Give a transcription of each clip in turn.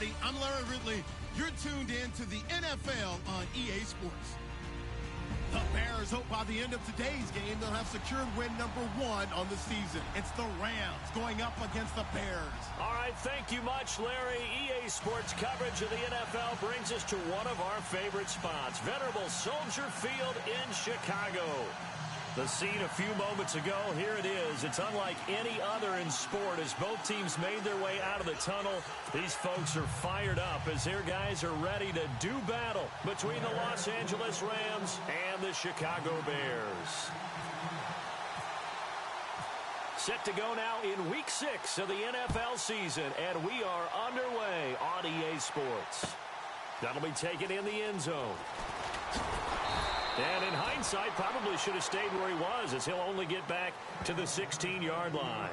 everybody. I'm Larry Ridley. You're tuned in to the NFL on EA Sports. The Bears hope by the end of today's game they'll have secured win number 1 on the season. It's the Rams going up against the Bears. All right, thank you much, Larry. EA Sports coverage of the NFL brings us to one of our favorite spots, venerable Soldier Field in Chicago. The scene a few moments ago, here it is. It's unlike any other in sport as both teams made their way out of the tunnel. These folks are fired up as their guys are ready to do battle between the Los Angeles Rams and the Chicago Bears. Set to go now in Week 6 of the NFL season, and we are underway on EA Sports. That'll be taken in the end zone. And in hindsight, probably should have stayed where he was as he'll only get back to the 16-yard line.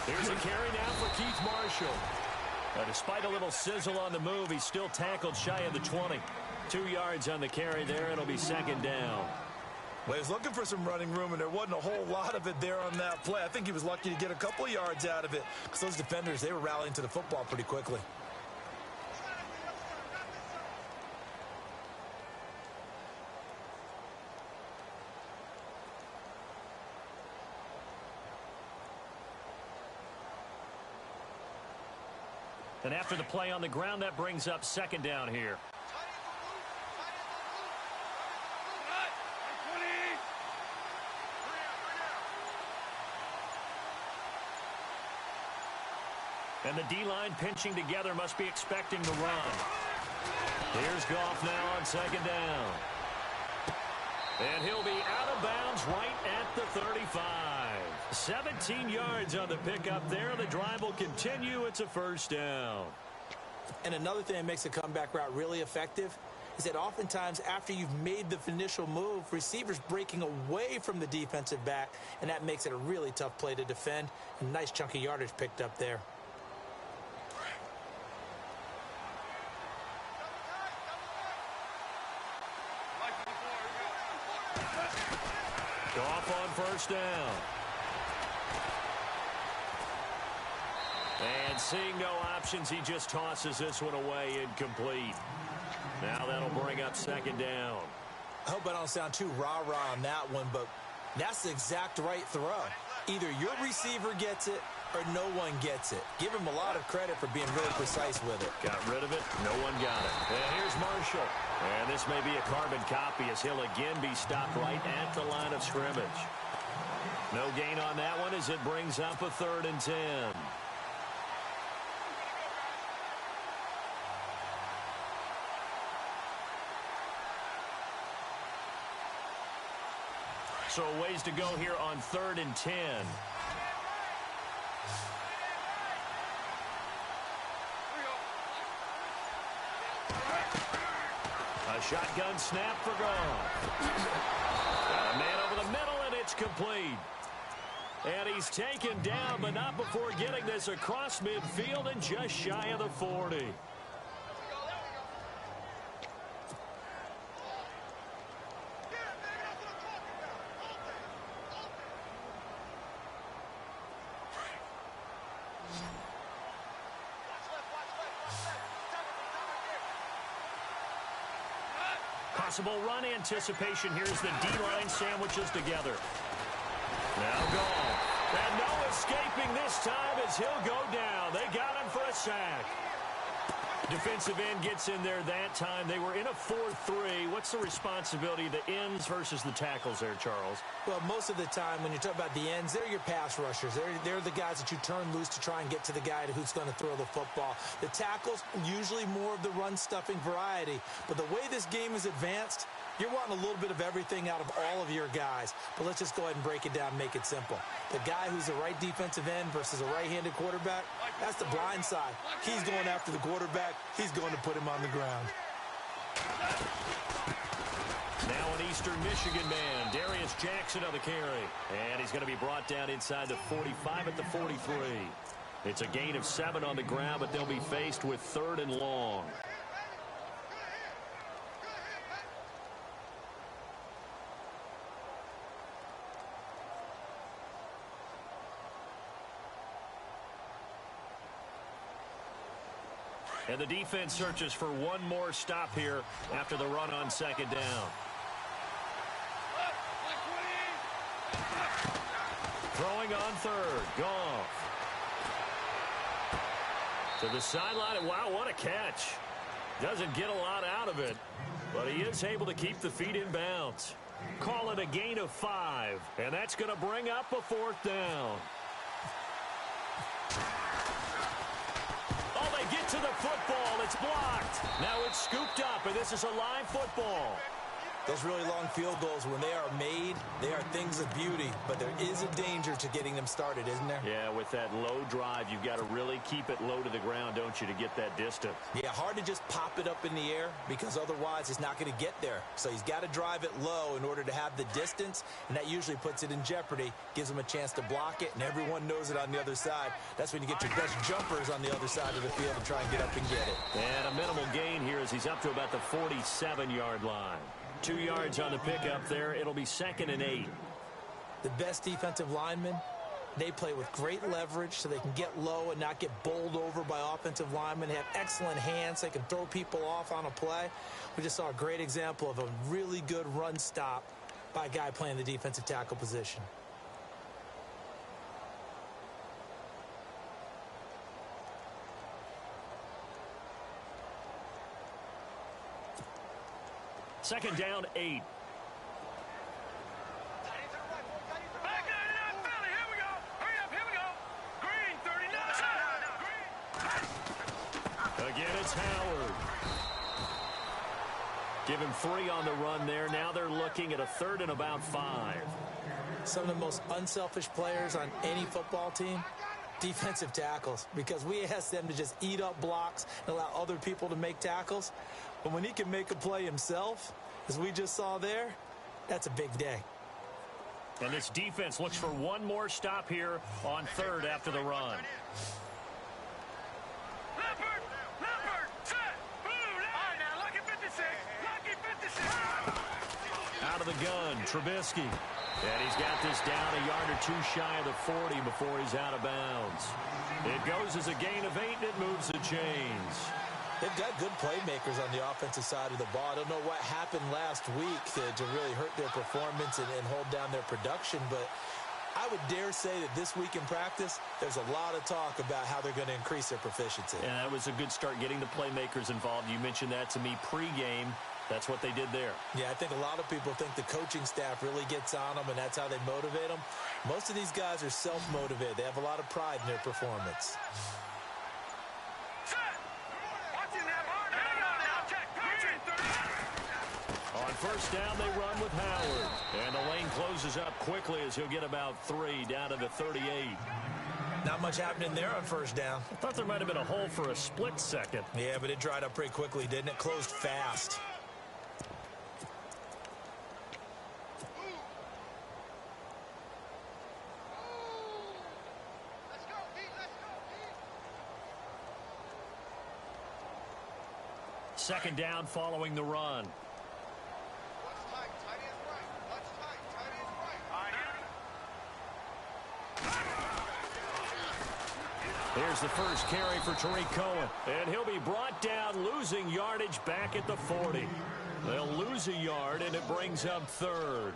Here's a carry now for Keith Marshall. Despite a little sizzle on the move, he's still tackled shy of the 20. 2 yards on the carry there. It'll be second down. Well, he was looking for some running room, and there wasn't a whole lot of it there on that play. I think he was lucky to get a couple of yards out of it because those defenders, they were rallying to the football pretty quickly. And after the play on the ground, that brings up second down here. And the D-line pinching together must be expecting the run. Here's Goff now on second down. And he'll be out of bounds right at the 35. 17 yards on the pickup there. The drive will continue. It's a first down. And another thing that makes a comeback route really effective is that oftentimes after you've made the initial move, receivers breaking away from the defensive back, and that makes it a really tough play to defend. A nice chunk of yardage picked up there. Goff on first down. And seeing no options, he just tosses this one away incomplete. Now that'll bring up second down. I hope I don't sound too rah-rah on that one, but that's the exact right throw. Either your receiver gets it or no one gets it. Give him a lot of credit for being really precise with it. Got rid of it. No one got it. And here's Marshall. And this may be a carbon copy as he'll again be stopped right at the line of scrimmage. No gain on that one as it brings up a 3rd and 10. So a ways to go here on 3rd and 10. A shotgun snap for Goff. A man over the middle, and it's complete. And he's taken down, but not before getting this across midfield and just shy of the 40. Possible run anticipation. Here's the D-line sandwiches together. Now Goff. And no escaping this time as he'll go down. They got him for a sack. Defensive end gets in there that time. They were in a 4-3. What's the responsibility of the ends versus the tackles there, Charles? Well, most of the time when you talk about the ends, they're your pass rushers. They're the guys that you turn loose to try and get to the guy who's going to throw the football. The tackles, usually more of the run-stuffing variety. But the way this game is advanced, You're wanting a little bit of everything out of all of your guys, but let's just go ahead and break it down and make it simple. The guy who's the right defensive end versus a right-handed quarterback, that's the blind side. He's going after the quarterback. He's going to put him on the ground. Now an Eastern Michigan man, Darius Jackson on the carry. And he's going to be brought down inside the 45 at the 43. It's a gain of 7 on the ground, but they'll be faced with 3rd and long. And the defense searches for one more stop here after the run on 2nd down. Throwing on 3rd. Goff. To the sideline, and wow, what a catch. Doesn't get a lot out of it, but he is able to keep the feet in bounds. Call it a gain of 5, and that's going to bring up a 4th down. Oh, they get to the football. It's blocked. Now it's scooped up, and this is a live football. Those really long field goals, when they are made, they are things of beauty, but there is a danger to getting them started, isn't there? Yeah, with that low drive, you've got to really keep it low to the ground, don't you, to get that distance. Yeah, hard to just pop it up in the air because otherwise it's not going to get there. So he's got to drive it low in order to have the distance, and that usually puts it in jeopardy, gives him a chance to block it, and everyone knows it on the other side. That's when you get your best jumpers on the other side of the field and try and get up and get it. And a minimal gain here as he's up to about the 47-yard line. 2 yards on the pickup there. It'll be 2nd and 8. The best defensive linemen, they play with great leverage so they can get low and not get bowled over by offensive linemen. They have excellent hands. They can throw people off on a play. We just saw a great example of a really good run stop by a guy playing the defensive tackle position. Second down, 8. Again, it's Howard. Give him 3 on the run there. Now they're looking at a 3rd and about 5. Some of the most unselfish players on any football team, defensive tackles, because we ask them to just eat up blocks and allow other people to make tackles. But when he can make a play himself, as we just saw there, that's a big day. And this defense looks for one more stop here on 3rd after the run. Out of the gun, Trubisky. And he's got this down a yard or 2 shy of the 40 before he's out of bounds. It goes as a gain of 8, and it moves the chains. They've got good playmakers on the offensive side of the ball. I don't know what happened last week to really hurt their performance and hold down their production, but I would dare say that this week in practice, there's a lot of talk about how they're going to increase their proficiency. And that was a good start, getting the playmakers involved. You mentioned that to me pregame. That's what they did there. Yeah, I think a lot of people think the coaching staff really gets on them, and that's how they motivate them. Most of these guys are self-motivated. They have a lot of pride in their performance. On 1st down, they run with Howard. And the lane closes up quickly as he'll get about 3 down to the 38. Not much happening there on 1st down. I thought there might have been a hole for a split second. Yeah, but it dried up pretty quickly, didn't it? Closed fast. Second down following the run. Here's the first carry for Tariq Cohen. And he'll be brought down, losing yardage back at the 40. They'll lose a yard, and it brings up 3rd.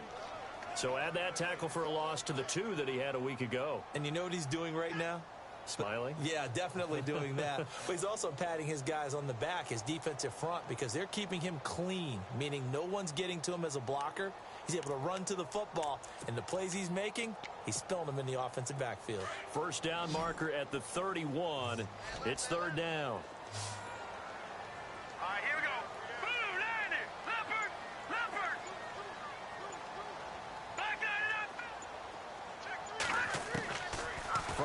So add that tackle for a loss to the 2 that he had a week ago. And you know what he's doing right now? Smiling? Yeah, definitely doing that. But he's also patting his guys on the back, his defensive front, because they're keeping him clean, meaning no one's getting to him as a blocker. He's able to run to the football, and the plays he's making, he's spilling them in the offensive backfield. First down marker at the 31. It's 3rd down. All right, here we go. Blue, Leopard, Leopard.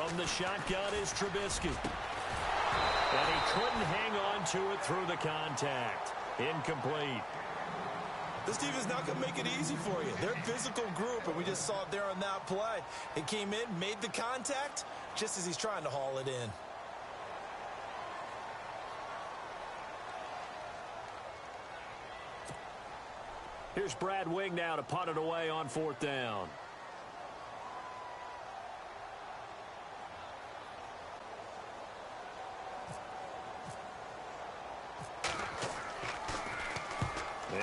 From the shotgun is Trubisky. And he couldn't hang on to it through the contact. Incomplete. This defense is not going to make it easy for you. They're a physical group, and we just saw it there on that play. It came in, made the contact, just as he's trying to haul it in. Here's Brad Wing now to punt it away on 4th down.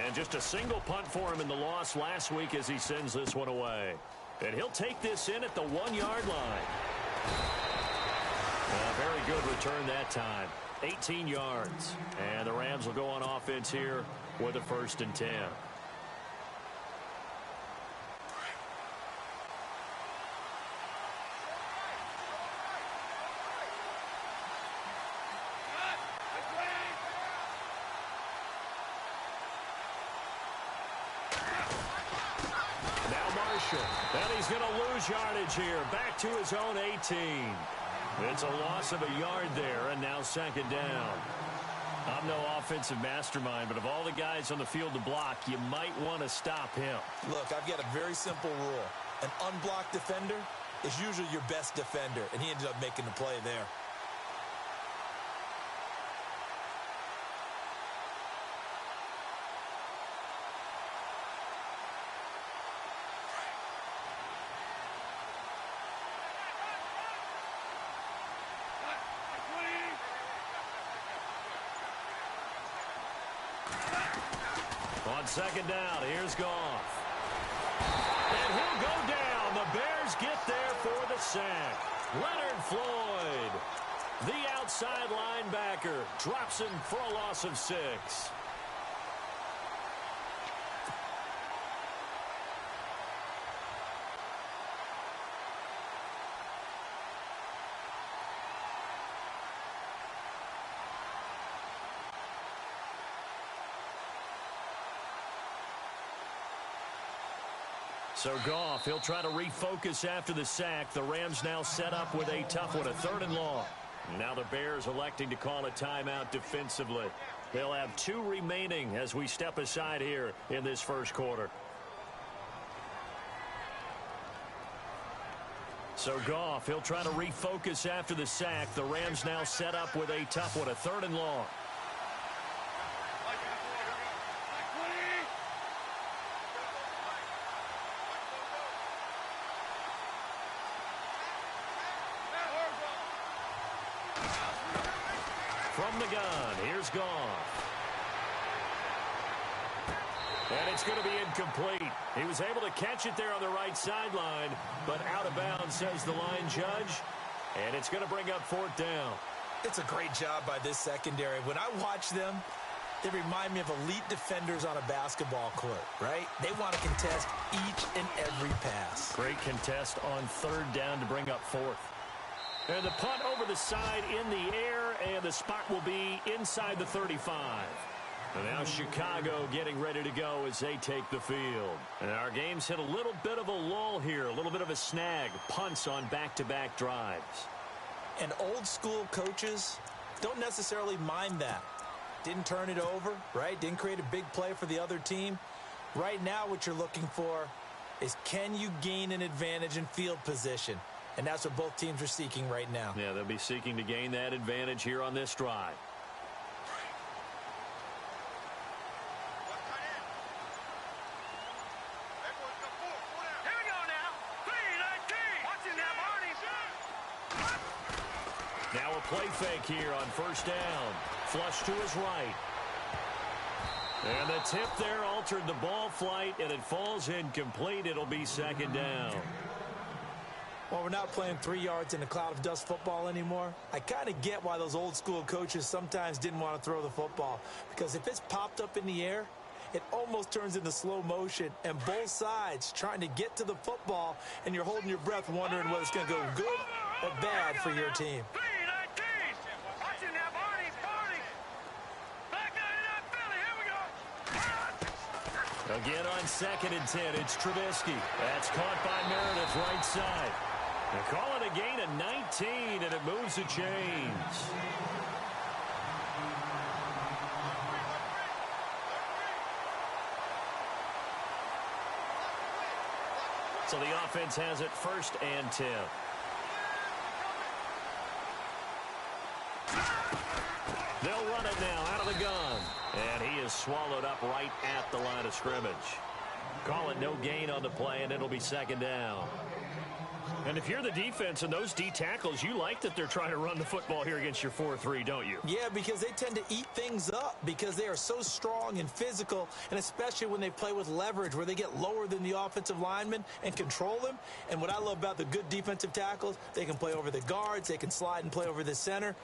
And just a single punt for him in the loss last week as he sends this one away. And he'll take this in at the 1-yard line. Very good return that time. 18 yards. And the Rams will go on offense here with a 1st and 10. And he's going to lose yardage here. Back to his own 18. It's a loss of a yard there, and now 2nd down. I'm no offensive mastermind, but of all the guys on the field to block, you might want to stop him. Look, I've got a very simple rule. An unblocked defender is usually your best defender, and he ended up making the play there. On 2nd down, here's Goff. And he'll go down. The Bears get there for the sack. Leonard Floyd, the outside linebacker, drops him for a loss of 6. So Goff, he'll try to refocus after the sack. The Rams now set up with a tough one, a 3rd and long. Now the Bears electing to call a timeout defensively. They'll have 2 remaining as we step aside here in this 1st quarter. So Goff, he'll try to refocus after the sack. The Rams now set up with a tough one, a 3rd and long. From the gun, here's Goff. And it's going to be incomplete. He was able to catch it there on the right sideline, but out of bounds, says the line judge. And it's going to bring up 4th down. It's a great job by this secondary. When I watch them, they remind me of elite defenders on a basketball court, right? They want to contest each and every pass. Great contest on 3rd down to bring up 4th. And the punt over the side in the air, and the spot will be inside the 35. And now Chicago getting ready to go as they take the field. And our game's hit a little bit of a lull here, a little bit of a snag. Punts on back-to-back drives. And old school coaches don't necessarily mind that. Didn't turn it over, right? Didn't create a big play for the other team. Right now what you're looking for is, can you gain an advantage in field position? And that's what both teams are seeking right now. Yeah, they'll be seeking to gain that advantage here on this drive. Here we go now. 3-19. Watching that, Barney. Now a play fake here on 1st down. Flush to his right. And the tip there altered the ball flight, and it falls incomplete. It'll be 2nd down. Well, we're not playing 3 yards in a cloud of dust football anymore. I kind of get why those old school coaches sometimes didn't want to throw the football. Because if it's popped up in the air, it almost turns into slow motion. And both sides trying to get to the football, and you're holding your breath wondering whether it's going to go good or bad for your team. 3-19. Watching that, Barney. Back out of that, Philly. Here we go. Again on 2nd and 10, it's Trubisky. That's caught by Meredith right side. They call it a gain of 19, and it moves the chains. So the offense has it 1st and 10. They'll run it now out of the gun. And he is swallowed up right at the line of scrimmage. Call it no gain on the play, and it'll be 2nd down. And if you're the defense and those D tackles, you like that they're trying to run the football here against your 4-3, don't you? Yeah, because they tend to eat things up because they are so strong and physical, and especially when they play with leverage where they get lower than the offensive linemen and control them. And what I love about the good defensive tackles, they can play over the guards, they can slide and play over the center.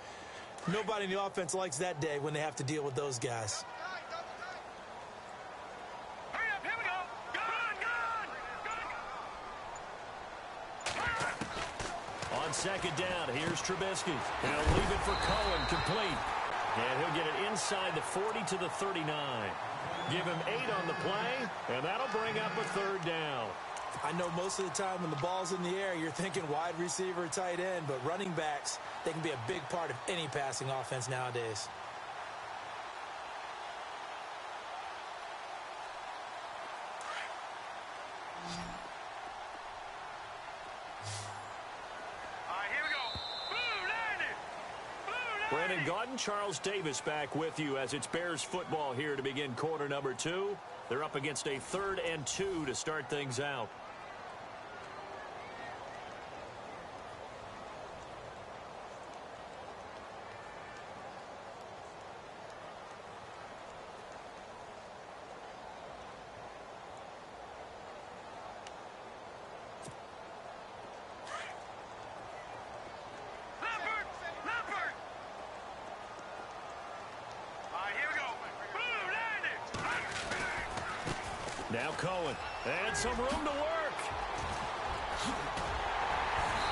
Nobody in the offense likes that day when they have to deal with those guys. Hurry up, here we go. Gun! On 2nd down, here's Trubisky. He'll leave it for Cohen, complete. And he'll get it inside the 40 to the 39. Give him 8 on the play, and that'll bring up a 3rd down. I know most of the time when the ball's in the air, you're thinking wide receiver, tight end, but running backs, they can be a big part of any passing offense nowadays. All right, here we go. Blue landed! Brandon Gaudin, Charles Davis back with you as it's Bears football here to begin quarter number 2. They're up against a 3rd and 2 to start things out. Now Cohen, and some room to work.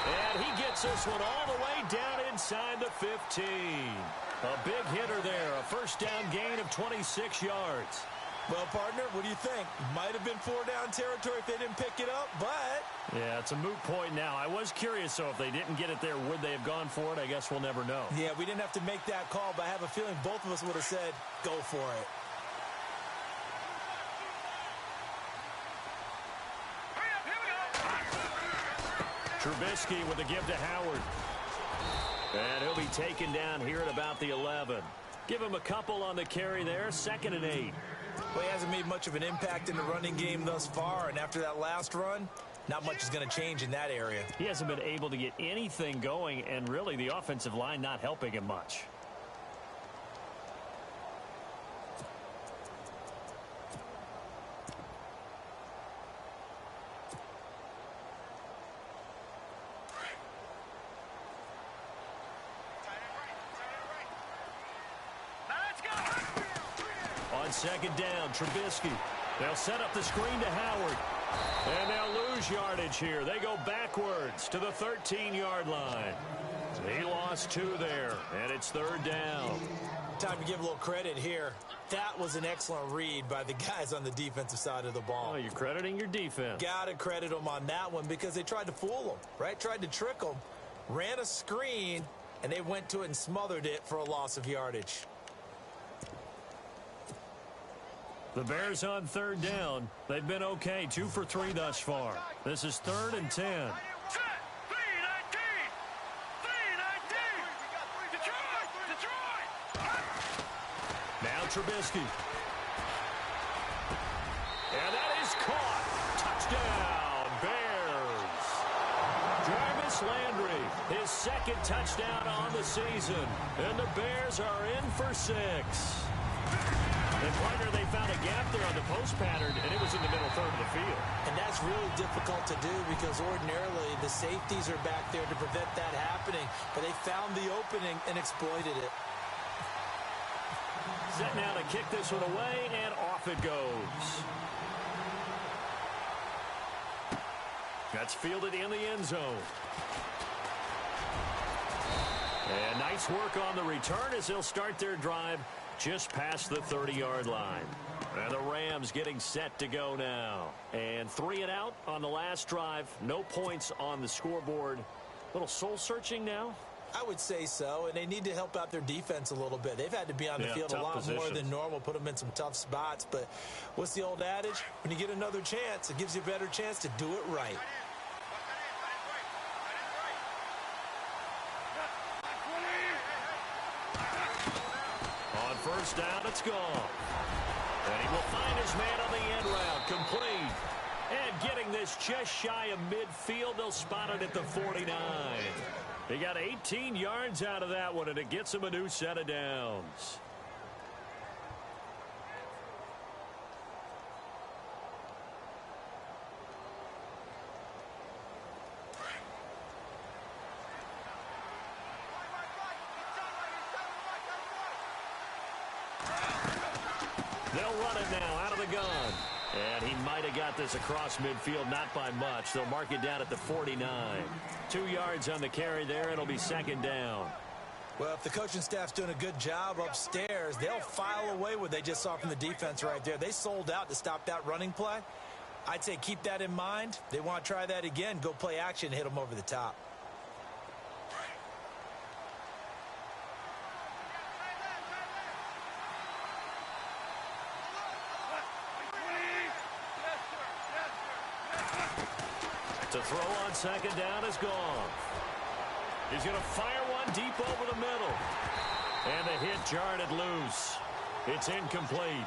And he gets this one all the way down inside the 15. A big hitter there, a 1st down gain of 26 yards. Well, partner, what do you think? Might have been 4-down territory if they didn't pick it up, but... Yeah, it's a moot point now. I was curious, so if they didn't get it there, would they have gone for it? I guess we'll never know. Yeah, we didn't have to make that call, but I have a feeling both of us would have said, go for it. Trubisky with a give to Howard. And he'll be taken down here at about the 11. Give him a couple on the carry there, 2nd and 8. Well, he hasn't made much of an impact in the running game thus far, and after that last run, not much is going to change in that area. He hasn't been able to get anything going, and really the offensive line not helping him much. On 2nd down, Trubisky. They'll set up the screen to Howard. And they'll lose yardage here. They go backwards to the 13-yard line. He lost 2 there, and it's 3rd down. Time to give a little credit here. That was an excellent read by the guys on the defensive side of the ball. Oh, you're crediting your defense. Got to credit them on that one because they tried to fool them, right? Tried to trick them, ran a screen, and they went to it and smothered it for a loss of yardage. The Bears on 3rd down. They've been okay, 2 for 3 thus far. This is 3rd and 10. Set! 3-19! 3-19! Detroit! Now Trubisky. And that is caught. Touchdown, Bears. Jarvis Landry, his 2nd touchdown on the season. And the Bears are in for 6. And partner, they found a gap there on the post pattern, and it was in the middle 3rd of the field. And that's really difficult to do because ordinarily the safeties are back there to prevent that happening. But they found the opening and exploited it. Set now to kick this one away, and off it goes. That's fielded in the end zone. And nice work on the return as they'll start their drive just past the 30-yard line. And the Rams getting set to go now. And 3 and out on the last drive. No points on the scoreboard. Little soul-searching now? I would say so, and they need to help out their defense a little bit. They've had to be on the field a lot more than normal, put them in some tough spots. But what's the old adage? When you get another chance, it gives you a better chance to do it right. On first down, it's gone. And he will find his man on the end route, complete. And getting this just shy of midfield, they'll spot it at the 49. He got 18 yards out of that one, and it gets him a new set of downs. They'll run it now out of the gun. And he might have got this across midfield, not by much. They'll mark it down at the 49. 2 yards on the carry there. It'll be second down. Well, if the coaching staff's doing a good job upstairs, they'll file away what they just saw from the defense right there. They sold out to stop that running play. I'd say keep that in mind. They want to try that again. Go play action, hit them over the top. To throw on second down is gone. He's going to fire one deep over the middle. And the hit jarred it loose. It's incomplete.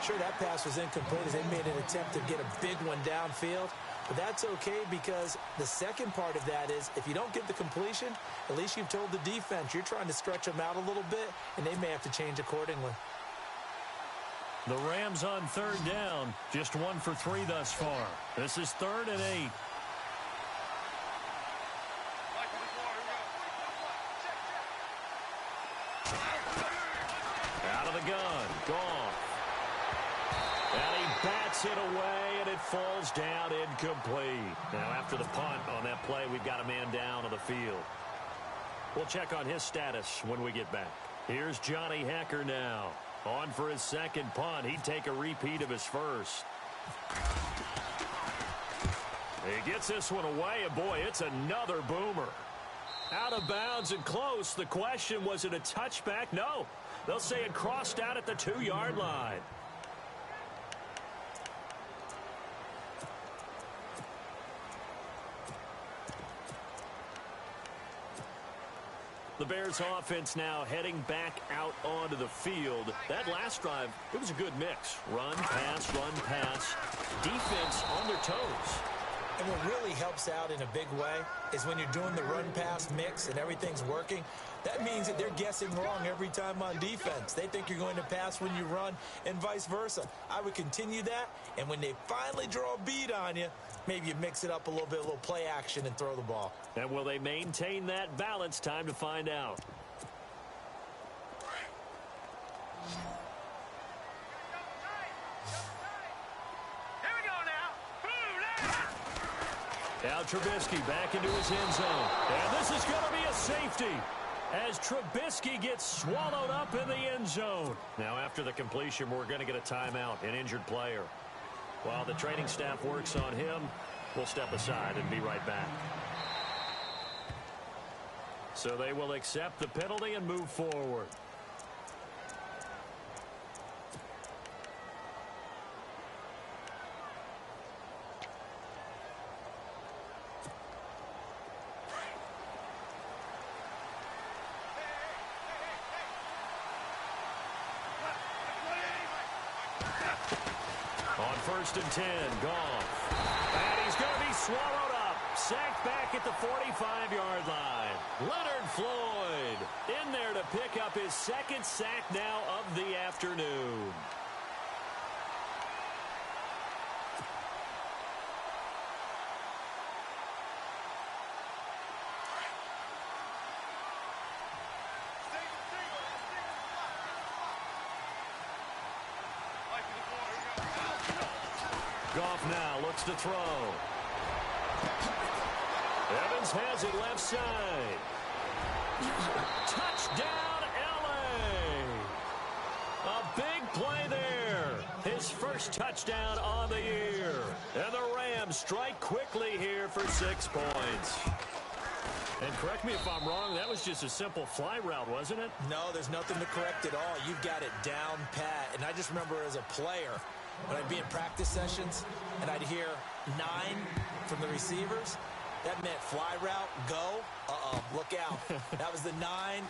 Sure, that pass was incomplete as they made an attempt to get a big one downfield. But that's okay because the second part of that is if you don't get the completion, at least you've told the defense you're trying to stretch them out a little bit, and they may have to change accordingly. The Rams on third down, just 1 for 3 thus far. This is 3rd and 8. Out of the gun, gone. And he bats it away, and it falls down incomplete. Now, after the punt on that play, we've got a man down on the field. We'll check on his status when we get back. Here's Johnny Hecker now. On for his second punt. He'd take a repeat of his first. He gets this one away, and boy, it's another boomer. Out of bounds and close. The question, was it a touchback? No. They'll say it crossed out at the 2-yard line. The Bears offense now heading back out onto the field. That last drive, it was a good mix. Run, pass, defense on their toes. And what really helps out in a big way is when you're doing the run-pass mix and everything's working, that means that they're guessing wrong every time on defense. They think you're going to pass when you run and vice versa. I would continue that, and when they finally draw a bead on you, maybe you mix it up a little bit, a little play action, and throw the ball. And will they maintain that balance? Time to find out. Now Trubisky back into his end zone. And this is going to be a safety as Trubisky gets swallowed up in the end zone. Now after the completion, we're going to get a timeout, an injured player. While the training staff works on him, we'll step aside and be right back. So they will accept the penalty and move forward. On 1st and 10, Goff. And he's going to be swallowed up. Sacked back at the 45-yard line. Leonard Floyd in there to pick up his second sack now of the afternoon. Goff now looks to throw. Evans has it left side. Touchdown, L.A. A big play there. first touchdown on the year. And the Rams strike quickly here for 6 points. And correct me if I'm wrong, that was just a simple fly route, wasn't it? No, there's nothing to correct at all. You've got it down pat. And I just remember as a player, when I'd be in practice sessions and I'd hear 9 from the receivers, that meant fly route, go. Look out. That was the 9,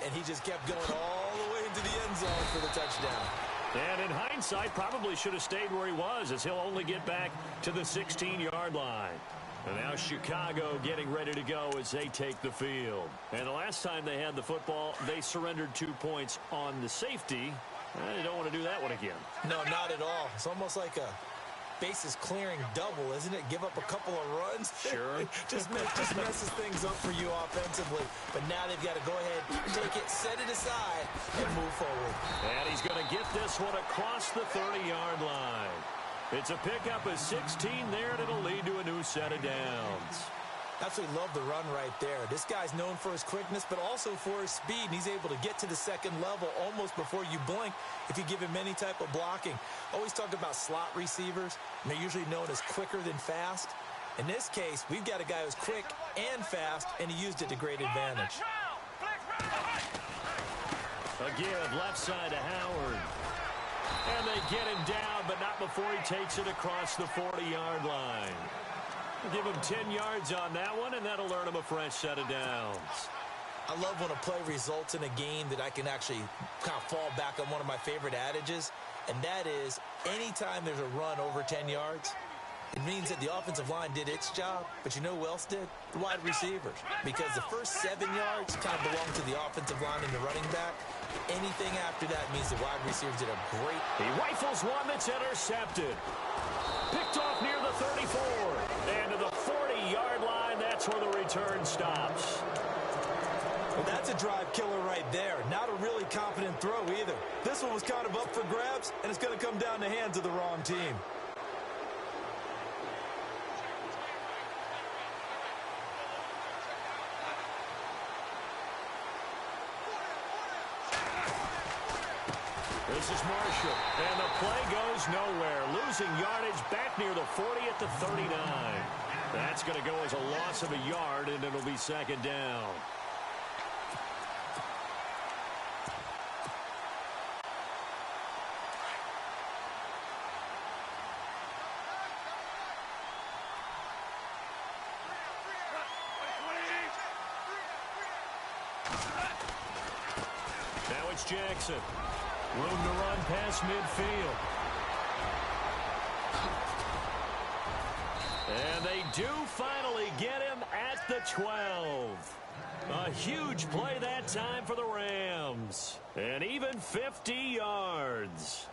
and he just kept going all the way into the end zone for the touchdown. And in hindsight, probably should have stayed where he was, as he'll only get back to the 16-yard line. And now Chicago getting ready to go as they take the field. And the last time they had the football, they surrendered 2 points on the safety. They don't want to do that one again. No, not at all. It's almost like a bases clearing double, isn't it? Give up a couple of runs. Sure. just messes things up for you offensively. But now they've got to go ahead, take it, set it aside, and move forward. And he's going to get this one across the 30-yard line. It's a pickup of 16 there, and it'll lead to a new set of downs. Absolutely love the run right there. This guy's known for his quickness, but also for his speed. And he's able to get to the second level almost before you blink if you give him any type of blocking. Always talk about slot receivers, and they're usually known as quicker than fast. In this case, we've got a guy who's quick and fast, and he used it to great advantage. A give left side to Howard. And they get him down, but not before he takes it across the 40-yard line. Give him 10 yards on that one, and that'll earn him a fresh set of downs. I love when a play results in a game that I can actually kind of fall back on one of my favorite adages, and that is anytime there's a run over 10 yards, it means that the offensive line did its job, but you know who else did? The wide receivers. Because the first 7 yards kind of belong to the offensive line and the running back. Anything after that means the wide receivers did a great... He rifles one that's intercepted. Picked off near the 34. And to the 40-yard line, that's where the return stops. Well, that's a drive killer right there. Not a really confident throw either. This one was kind of up for grabs, and it's going to come down the hands of the wrong team. This is Marshall, and the play goes nowhere. Losing yardage back near the 40 at the 39. That's going to go as a loss of a yard, and it'll be second down. Now it's Jackson. Room to run past midfield. And they do finally get him at the 12. A huge play that time for the Rams. And even 50 yards.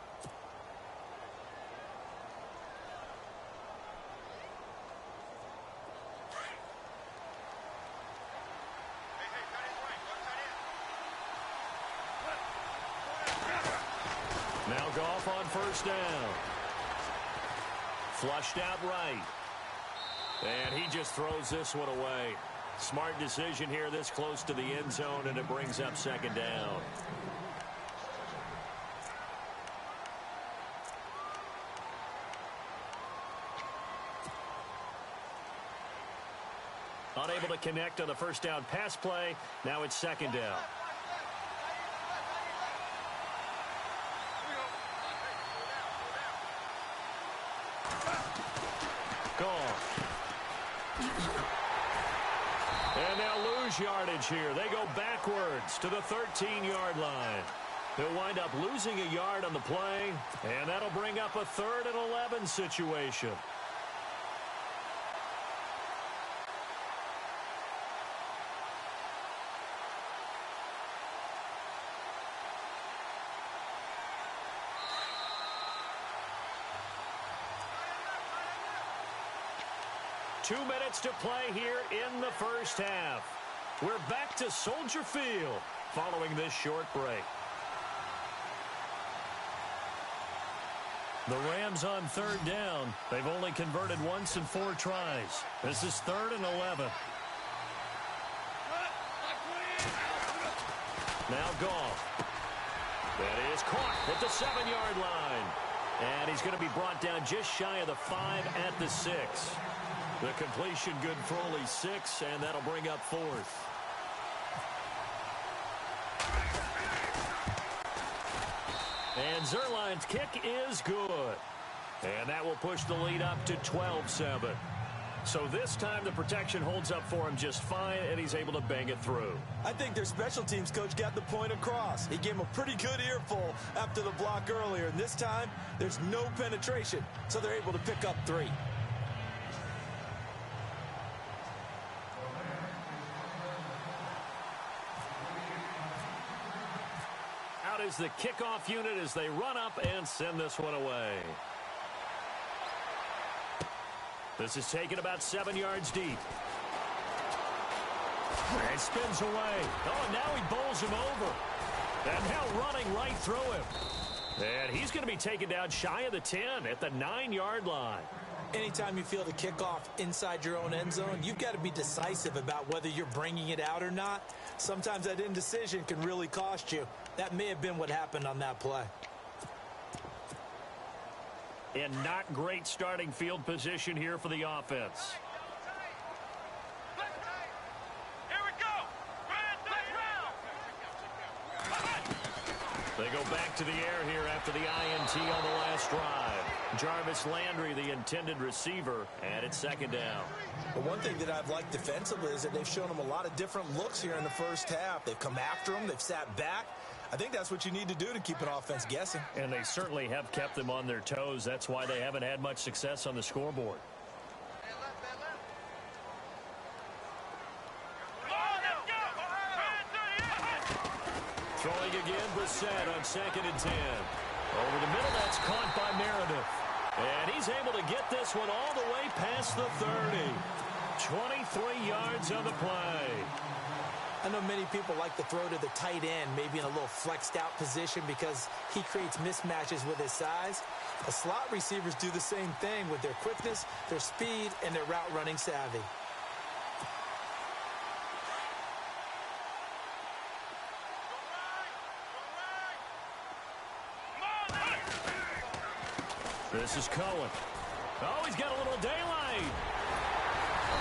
Now Goff on first down. Flushed out right. And he just throws this one away. Smart decision here this close to the end zone, and it brings up second down. Unable to connect on the first down pass play. Now it's second down. And they'll lose yardage here. They go backwards to the 13-yard line. They'll wind up losing a yard on the play, and that'll bring up a 3rd and 11 situation. Two minutes to play here in the first half. We're back to Soldier Field following this short break. The Rams on 3rd down. They've only converted once in 4 tries. This is 3rd and 11. Now Goff. That is caught at the 7-yard line. And he's going to be brought down just shy of the 5 at the 6. The completion good for only 6, and that'll bring up 4th. And Zerline's kick is good. And that will push the lead up to 12-7. So this time the protection holds up for him just fine, and he's able to bang it through. I think their special teams coach got the point across. He gave him a pretty good earful after the block earlier. And this time, there's no penetration, so they're able to pick up 3. Out is the kickoff unit as they run up and send this one away. This is taken about 7 yards deep. And spins away. Oh, and now he bowls him over. And now running right through him. And he's going to be taken down shy of the 10 at the 9-yard line. Anytime you feel the kickoff inside your own end zone, you've got to be decisive about whether you're bringing it out or not. Sometimes that indecision can really cost you. That may have been what happened on that play. And not great starting field position here for the offense. Here we go. They go back to the air here after the INT on the last drive. Jarvis Landry, the intended receiver, and it's 2nd down. But one thing that I've liked defensively is that they've shown him a lot of different looks here in the first half. They've come after him. They've sat back. I think that's what you need to do to keep an offense guessing. And they certainly have kept them on their toes. That's why they haven't had much success on the scoreboard. Throwing again, Brissett on 2nd and 10. Over the middle, that's caught by Meredith. And he's able to get this one all the way past the 30. 23 yards on the play. I know many people like to throw to the tight end, maybe in a little flexed out position because he creates mismatches with his size. The slot receivers do the same thing with their quickness, their speed, and their route running savvy. This is Cohen. Oh, he's got a little daylight.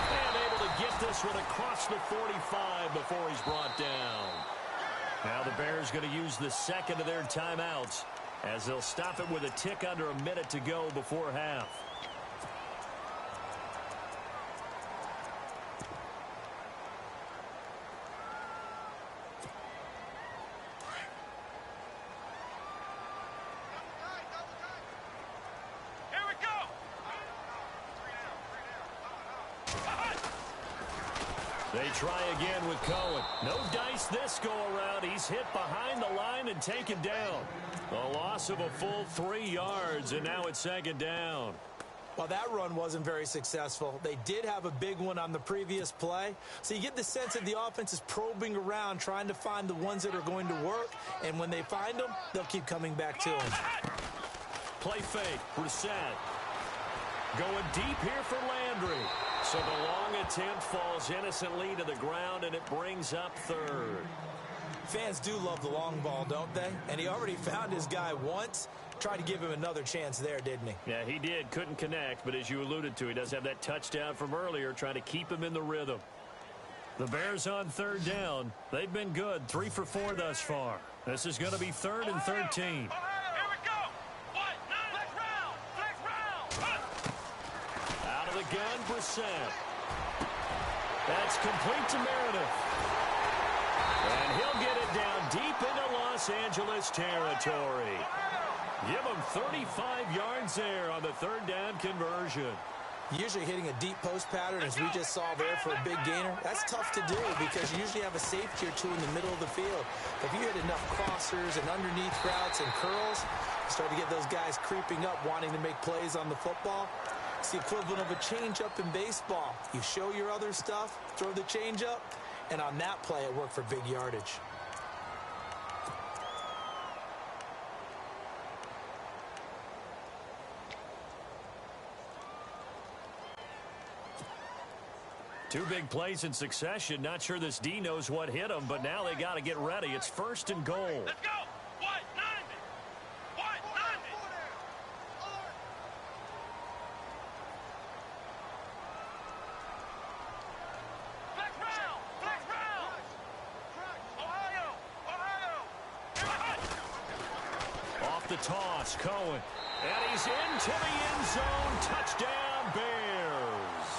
And able to get this one across the 45 before he's brought down. Now the Bears going to use the second of their timeouts as they'll stop it with a tick under a minute to go before half. They try again with Cohen. No dice this go around. He's hit behind the line and taken down. A loss of a full 3 yards, and now it's 2nd down. Well, that run wasn't very successful. They did have a big one on the previous play. So you get the sense that the offense is probing around, trying to find the ones that are going to work. And when they find them, they'll keep coming back to them. Play fake. Brissett. Going deep here for Landry. So the long attempt falls innocently to the ground, and it brings up 3rd. Fans do love the long ball, don't they? And he already found his guy once. Tried to give him another chance there, didn't he? Yeah, he did. Couldn't connect, but as you alluded to, he does have that touchdown from earlier, trying to keep him in the rhythm. The Bears on 3rd down. They've been good, 3 for 4 thus far. This is going to be 3rd and 13. Out of the gun, Brissett. That's complete to Meredith. And he'll get it down deep into Los Angeles territory. Give him 35 yards there on the 3rd down conversion. Usually hitting a deep post pattern, as we just saw there for a big gainer, that's tough to do because you usually have a safety or two in the middle of the field. If you hit enough crossers and underneath routes and curls, you start to get those guys creeping up wanting to make plays on the football. It's the equivalent of a changeup in baseball. You show your other stuff, throw the changeup, and on that play it worked for big yardage. Two big plays in succession. Not sure this D knows what hit him, but now they got to get ready. It's 1st and goal. Let's go. What? 90. What? 90. the toss. Cohen. And he's into the end zone. Touchdown, Bears.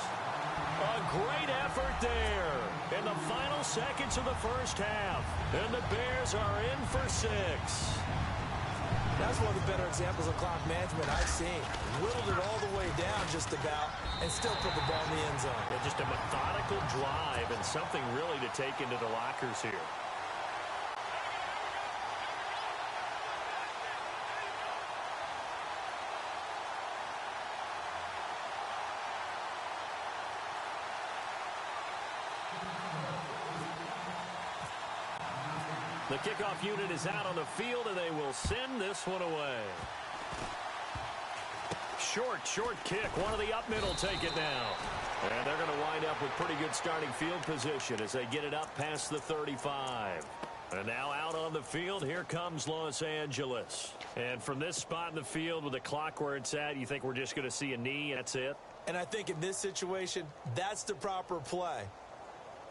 A great effort there in the final seconds of the first half. And the Bears are in for 6. That's one of the better examples of clock management I've seen. Whittled it all the way down just about and still put the ball in the end zone. Yeah, just a methodical drive and something really to take into the lockers here. The kickoff unit is out on the field, and they will send this one away. Short kick. One of the up middle take it now. And they're going to wind up with pretty good starting field position as they get it up past the 35. And now out on the field, here comes Los Angeles. And from this spot in the field with the clock where it's at, you think we're just going to see a knee, that's it? And I think in this situation, that's the proper play.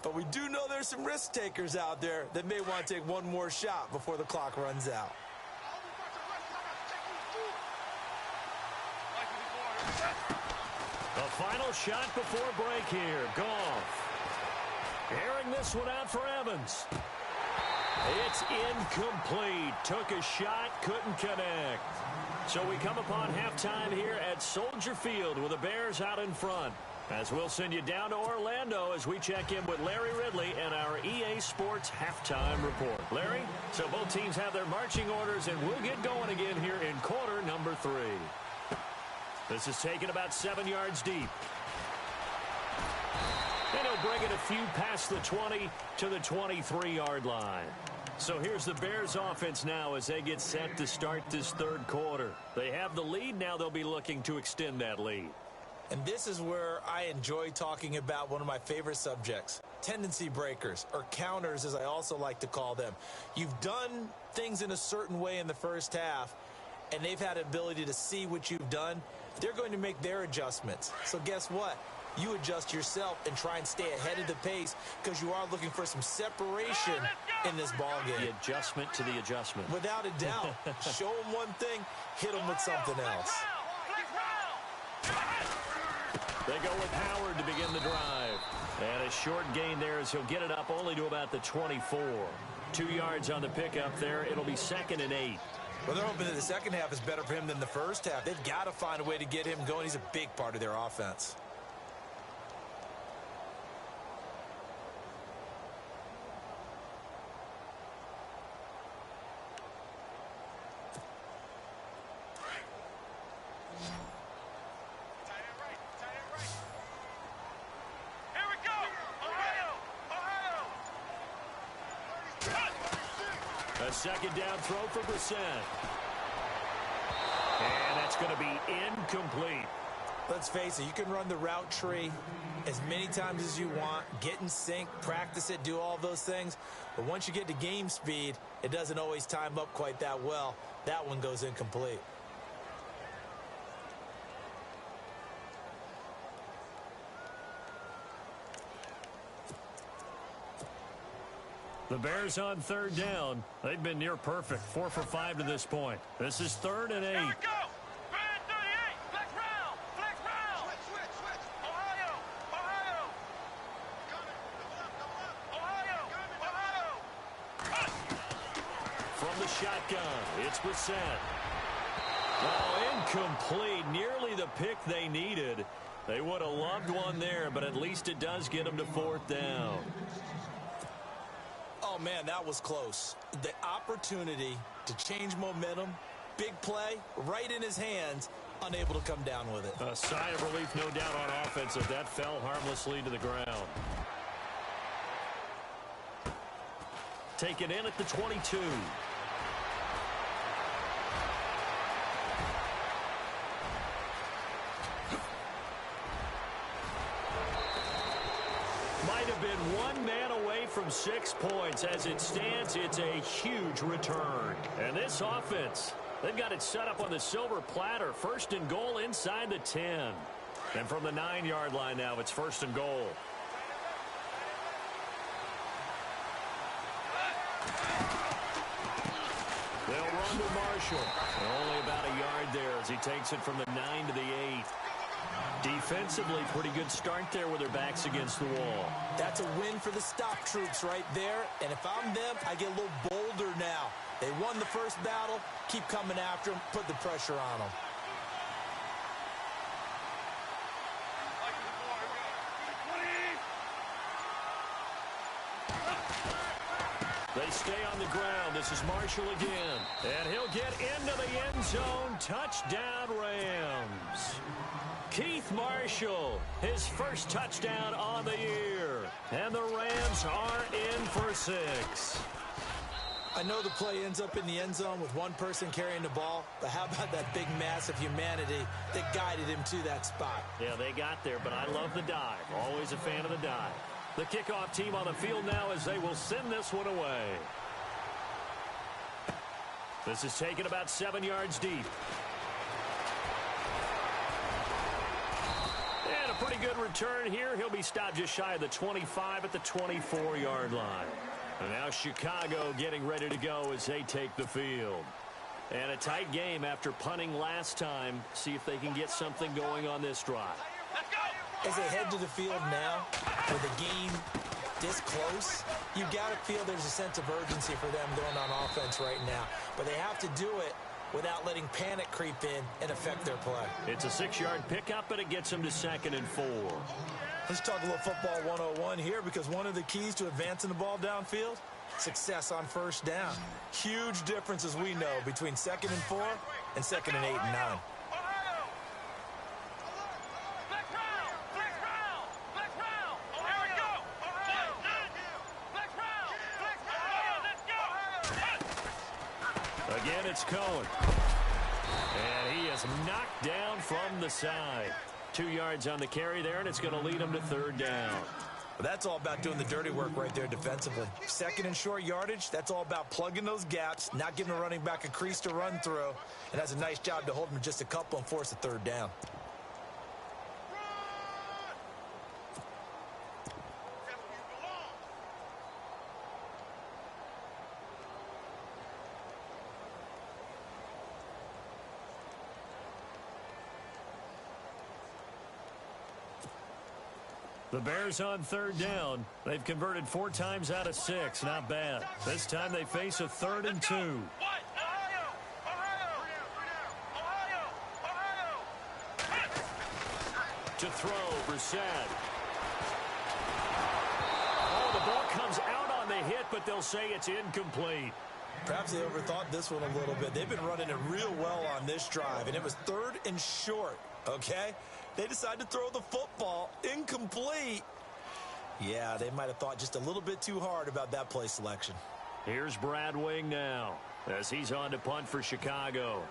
But we do know there's some risk takers out there that may want to take one more shot before the clock runs out. The final shot before break here. Goff. Airing this one out for Evans. It's incomplete. Took a shot, couldn't connect. So we come upon halftime here at Soldier Field with the Bears out in front. As we'll send you down to Orlando as we check in with Larry Ridley and our EA Sports Halftime Report. Larry, so both teams have their marching orders, and we'll get going again here in quarter number 3. This is taken about 7 yards deep. And he'll bring it a few past the 20 to the 23-yard line. So here's the Bears offense now as they get set to start this third quarter. They have the lead. Now they'll be looking to extend that lead. And this is where I enjoy talking about one of my favorite subjects, tendency breakers, or counters as I also like to call them. You've done things in a certain way in the first half, and they've had ability to see what you've done. They're going to make their adjustments. So guess what? You adjust yourself and try and stay ahead of the pace because you are looking for some separation in this ball game. The adjustment to the adjustment. Without a doubt. Show them one thing, hit them with something else. They go with Howard to begin the drive. And a short gain there as he'll get it up only to about the 24. 2 yards on the pickup there. It'll be 2nd and 8. Well, they're hoping that the second half is better for him than the first half. They've got to find a way to get him going. He's a big part of their offense. A second down throw for Brissett. And that's going to be incomplete. Let's face it, you can run the route tree as many times as you want, get in sync, practice it, do all those things. But once you get to game speed, it doesn't always time up quite that well. That one goes incomplete. The Bears on third down. They've been near perfect. 4 for 5 to this point. This is 3rd and 8. Here we go. 3rd and 38. Flex round. Flex round. Switch. Ohio. From the shotgun, it's Brissett. Oh, incomplete. Nearly the pick they needed. They would have loved one there, but at least it does get them to 4th down. Oh, man, that was close. The opportunity to change momentum, big play, right in his hands, unable to come down with it. A sigh of relief, no doubt, on offense as that fell harmlessly to the ground. Taken in at the 22. Might have been one man away from 6 points. As it stands, it's a huge return. And this offense, they've got it set up on the silver platter. 1st and goal inside the 10. And from the 9-yard line now, it's 1st and goal. They'll run to Marshall. Only about a yard there as he takes it from the 9 to the 8. Defensively, pretty good start there with their backs against the wall. That's a win for the stop troops right there. And if I'm them, I get a little bolder now. They won the first battle. Keep coming after them. Put the pressure on them. They stay on the ground. This is Marshall again. And he'll get into the end zone. Touchdown, Rams. Keith Marshall, his first touchdown on the year. And the Rams are in for 6. I know the play ends up in the end zone with one person carrying the ball, but how about that big mass of humanity that guided him to that spot? Yeah, they got there, but I love the dive. Always a fan of the dive. The kickoff team on the field now as they will send this one away. This is taken about 7 yards deep. And a pretty good return here. He'll be stopped just shy of the 25 at the 24-yard line. And now Chicago getting ready to go as they take the field. And a tight game after punting last time. See if they can get something going on this drive. As they head to the field now, with the game this close, you got to feel there's a sense of urgency for them going on offense right now. But they have to do it without letting panic creep in and affect their play. It's a 6-yard pickup, but it gets them to 2nd and 4. Let's talk a little football 101 here, because one of the keys to advancing the ball downfield, success on first down. Huge difference, as we know, between 2nd and 4 and 2nd and 8 and 9. Again, it's Cohen. And he is knocked down from the side. 2 yards on the carry there, and it's going to lead him to 3rd down. Well, that's all about doing the dirty work right there defensively. 2nd and short yardage, that's all about plugging those gaps, not giving a running back a crease to run through, and has a nice job to hold him just a couple and force a 3rd down. The Bears on 3rd down. They've converted 4 times out of 6. Not bad. This time they face a 3rd and 2. To throw, Brissett. Oh, the ball comes out on the hit, but they'll say it's incomplete. Perhaps they overthought this one a little bit. They've been running it real well on this drive, and it was 3rd and short, okay? They decided to throw the football incomplete. Yeah, they might have thought just a little bit too hard about that play selection. Here's Brad Wing now as he's on to punt for Chicago.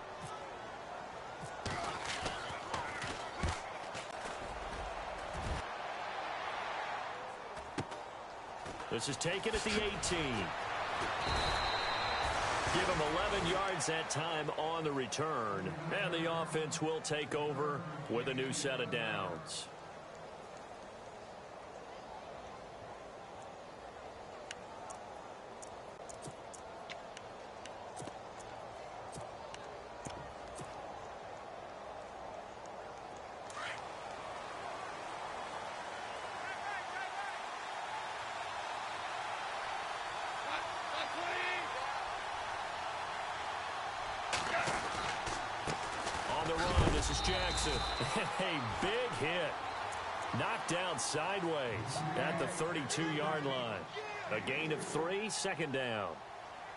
This is taken at the 18. Give him 11 yards that time on the return. And the offense will take over with a new set of downs. This is Jackson. A big hit. Knocked down sideways at the 32-yard line. A gain of 3, 2nd down.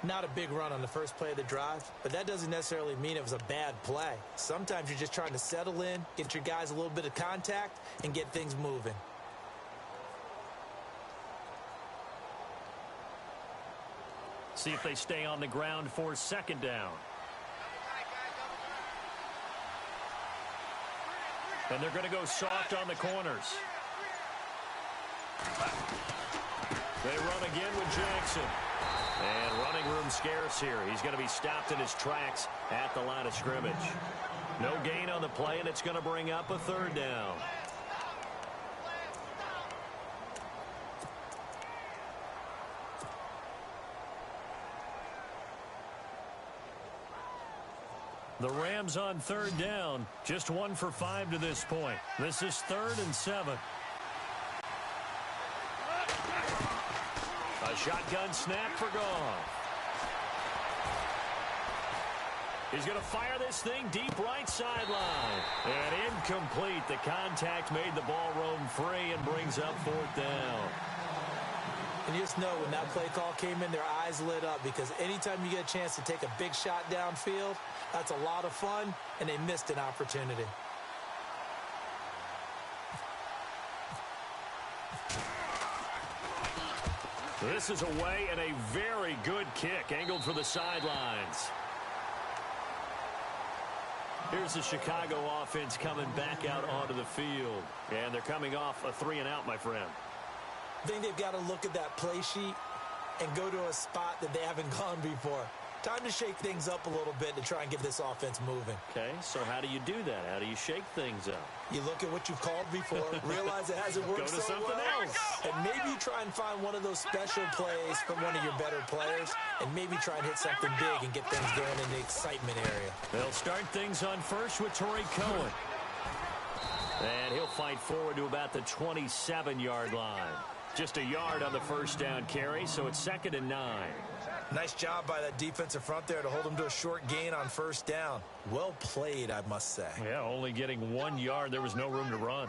Not a big run on the first play of the drive, but that doesn't necessarily mean it was a bad play. Sometimes you're just trying to settle in, get your guys a little bit of contact, and get things moving. See if they stay on the ground for 2nd down. And they're going to go soft on the corners. They run again with Jackson. And running room scarce here. He's going to be stopped in his tracks at the line of scrimmage. No gain on the play, and it's going to bring up a 3rd down. The Rams on third down. Just 1 for 5 to this point. This is 3rd and 7. A shotgun snap for Goff. He's going to fire this thing deep right sideline. And incomplete. The contact made the ball roam free and brings up 4th down. And you just know when that play call came in, their eyes lit up, because anytime you get a chance to take a big shot downfield, that's a lot of fun, and they missed an opportunity. This is away and a very good kick, angled for the sidelines. Here's the Chicago offense coming back out onto the field. And they're coming off a 3-and-out, my friend. I think they've got to look at that play sheet and go to a spot that they haven't gone before. Time to shake things up a little bit to try and get this offense moving. Okay, so how do you do that? How do you shake things up? You look at what you've called before, realize it hasn't worked Go to so something well, else. and maybe you try and find one of those special plays from one of your better players, and maybe try and hit something big and get things going in the excitement area. They'll start things on first with Torrey Cohen. And he'll fight forward to about the 27-yard line. Just a yard on the first down carry, so it's 2nd and 9. Nice job by that defensive front there to hold him to a short gain on first down. Well played, I must say. Yeah, only getting 1 yard. There was no room to run.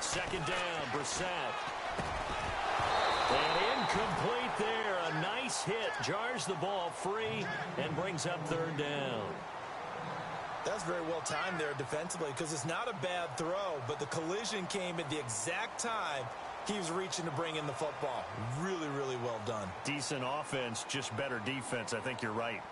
Second down, Brissett. And incomplete there. A nice hit. Jars the ball free and brings up 3rd down. That's very well timed there defensively, because it's not a bad throw, but the collision came at the exact time he was reaching to bring in the football. Really, really well done. Decent offense, just better defense. I think you're right.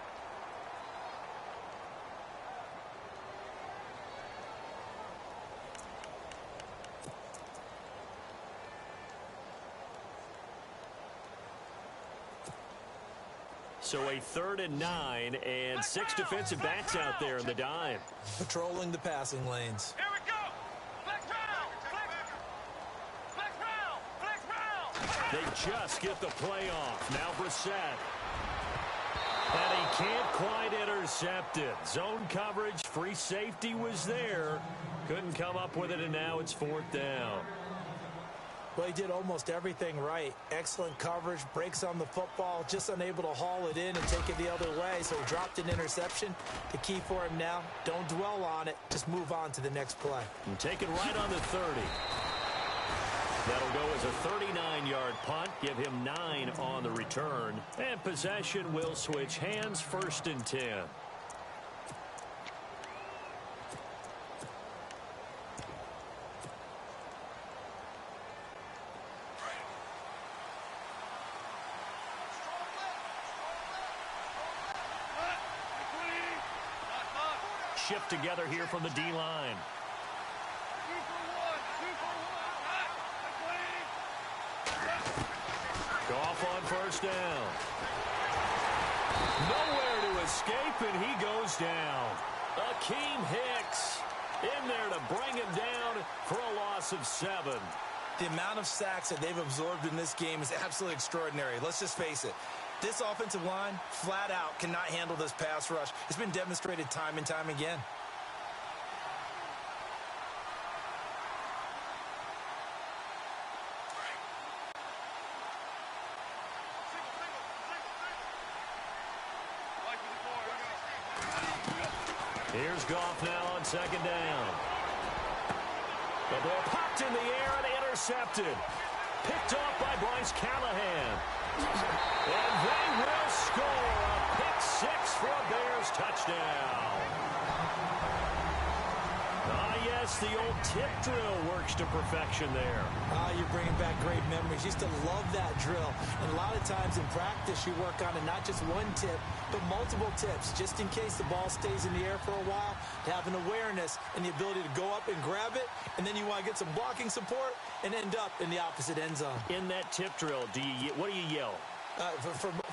So a 3rd and 9 and 6 defensive backs out there in the dime. Patrolling the passing lanes. Here we go. Flex round. Flex round. They just get the play off. Now Brissett. And he can't quite intercept it. Zone coverage, free safety was there. Couldn't come up with it, and now it's 4th down. Well, he did almost everything right. Excellent coverage, breaks on the football, just unable to haul it in and take it the other way, so he dropped an interception. The key for him now, don't dwell on it, just move on to the next play. And take it right on the 30. That'll go as a 39-yard punt, give him 9 on the return. And possession will switch hands, 1st and 10. Shift together here from the D-line. Goff on first down. Nowhere to escape, and he goes down. Akeem Hicks in there to bring him down for a loss of 7. The amount of sacks that they've absorbed in this game is absolutely extraordinary. Let's just face it. This offensive line, flat out, cannot handle this pass rush. It's been demonstrated time and time again. Here's Goff now on 2nd down. The ball popped in the air and intercepted. Picked off by Bryce Callahan. And they will score a pick 6 for a Bears touchdown. Not yet Yes, the old tip drill works to perfection there. You're bringing back great memories. Used to love that drill. And a lot of times in practice, you work on it, not just one tip, but multiple tips, just in case the ball stays in the air for a while, to have an awareness and the ability to go up and grab it, and then you want to get some blocking support and end up in the opposite end zone. In that tip drill, what do you yell?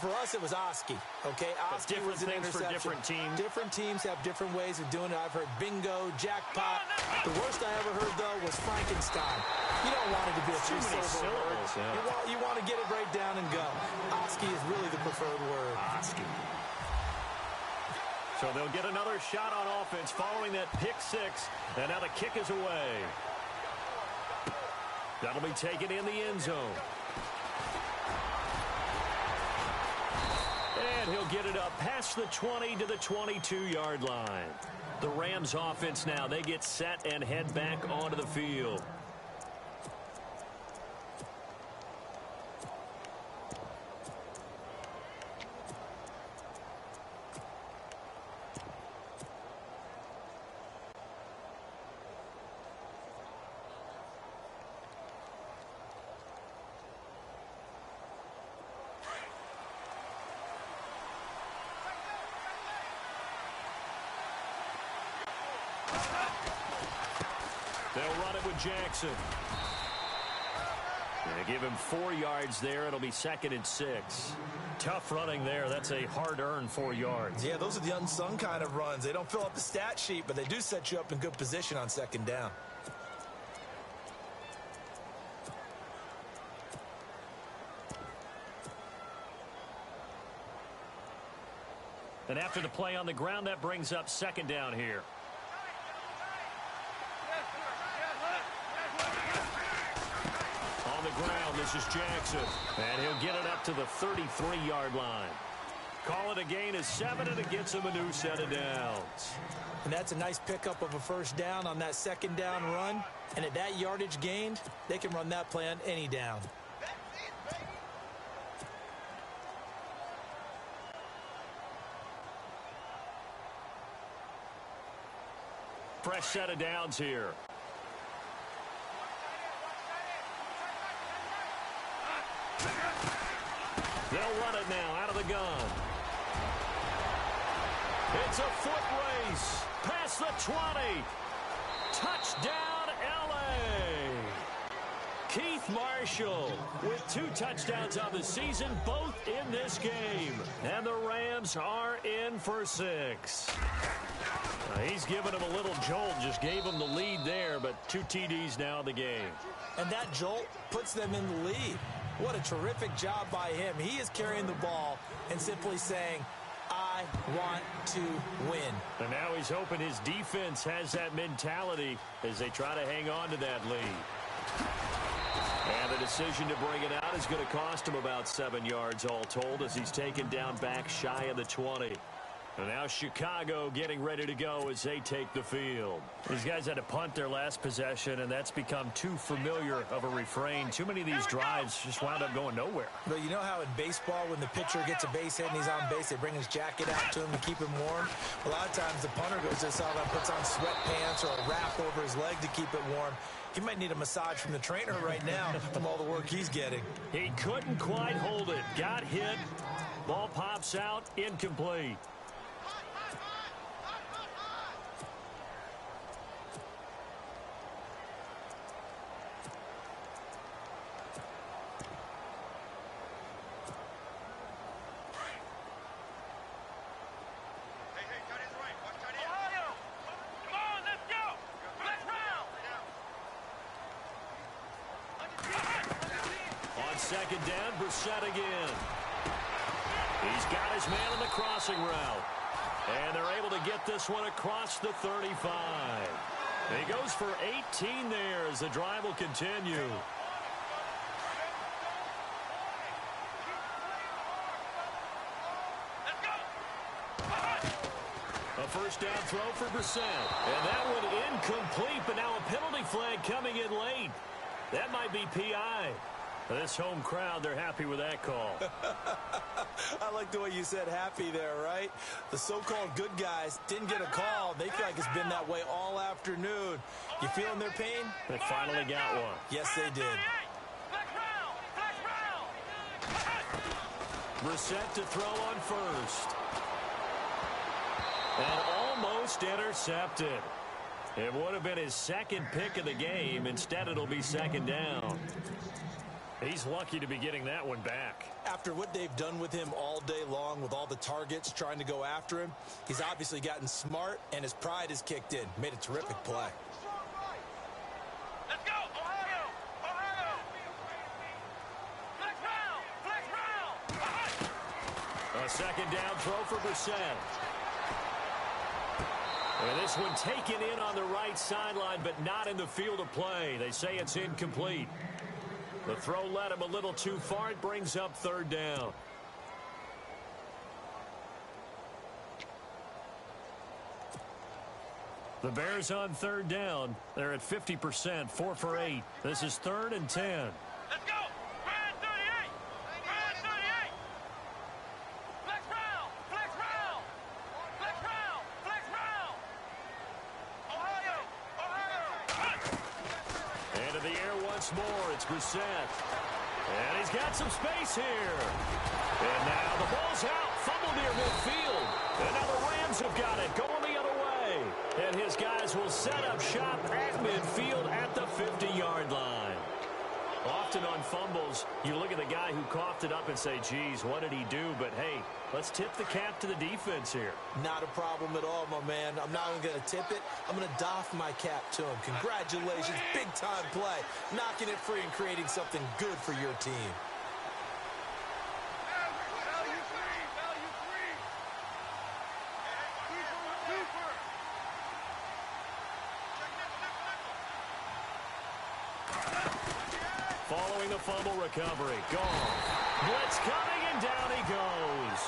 For us, it was Oski. Okay, Oski was an interception. For different teams. Different teams have different ways of doing it. I've heard bingo, jackpot. The worst I ever heard, though, was Frankenstein. You don't want it to be a three-syllable word. Yeah. You want to get it right down and go. Oski is really the preferred word. Oski. So they'll get another shot on offense following that pick six. And now the kick is away. That'll be taken in the end zone. And he'll get it up past the 20 to the 22-yard line. The Rams offense now, they get set and head back onto the field. They'll run it with Jackson. They give him 4 yards there. It'll be 2nd and 6. Tough running there. That's a hard-earned 4 yards. Yeah, those are the unsung kind of runs. They don't fill up the stat sheet, but they do set you up in good position on 2nd down. And after the play on the ground, that brings up 2nd down here. On the ground, this is Jackson. And he'll get it up to the 33-yard line. Call it a gain of 7, and it gets him a new set of downs. And that's a nice pickup of a 1st down on that 2nd down run. And at that yardage gained, they can run that play on any down. Fresh set of downs here. They'll run it now out of the gun. It's a foot race. Past the 20. Touchdown, L.A. Keith Marshall with 2 touchdowns on the season, both in this game. And the Rams are in for 6. He's given him a little jolt, just gave him the lead there, but 2 TDs now in the game. And that jolt puts them in the lead. What a terrific job by him. He is carrying the ball and simply saying, I want to win. And now he's hoping his defense has that mentality as they try to hang on to that lead. And the decision to bring it out is going to cost him about 7 yards all told as he's taken down back shy of the 20. And now Chicago getting ready to go as they take the field. These guys had to punt their last possession, and that's become too familiar of a refrain. Too many of these drives just wound up going nowhere. But you know how in baseball, when the pitcher gets a base hit and he's on base, they bring his jacket out to him to keep him warm? A lot of times the punter goes to the sideline, puts on sweatpants or a wrap over his leg to keep it warm. He might need a massage from the trainer right now from all the work he's getting. He couldn't quite hold it. Got hit. Ball pops out. Incomplete. Second down, Brissett again. He's got his man on the crossing route. And they're able to get this one across the 35. He goes for 18 there as the drive will continue. A first down throw for Brissett. And that one incomplete, but now a penalty flag coming in late. That might be PI. This home crowd, they're happy with that call. I like the way you said happy there, right? The so-called good guys didn't get a call. They feel like it's been that way all afternoon. You feeling their pain? They finally got one. Yes, they did. Brissett to throw on first. And almost intercepted. It would have been his second pick of the game. Instead, it'll be second down. He's lucky to be getting that one back. After what they've done with him all day long with all the targets trying to go after him, he's obviously gotten smart, and his pride has kicked in. Made a terrific play. Let's go, Ohio! Ohio! Flex round! A second down throw for Brissett. And this one taken in on the right sideline, but not in the field of play. They say it's incomplete. The throw led him a little too far. It brings up third down. The Bears on third down. They're at 50%, 4 for 8. This is 3rd and 10. Let's go! Red 38! Red 38! Flex round! Flex round! Flex round! Flex round! Ohio! Ohio! Into the air once more. It's Brissett. And he's got some space here. And now the ball's out. Fumble near midfield. And now the Rams have got it. Going the other way. And his guys will set up shop at midfield at the 50-yard line. Often on fumbles, you look at the guy who coughed it up and say, geez, what did he do? But, hey, let's tip the cap to the defense here. Not a problem at all, my man. I'm not even going to tip it. I'm going to doff my cap to him. Congratulations. Big-time play. Knocking it free and creating something good for your team. Value free! Value free! Super! Following the fumble recovery. Gone. Blitz coming, and down he goes.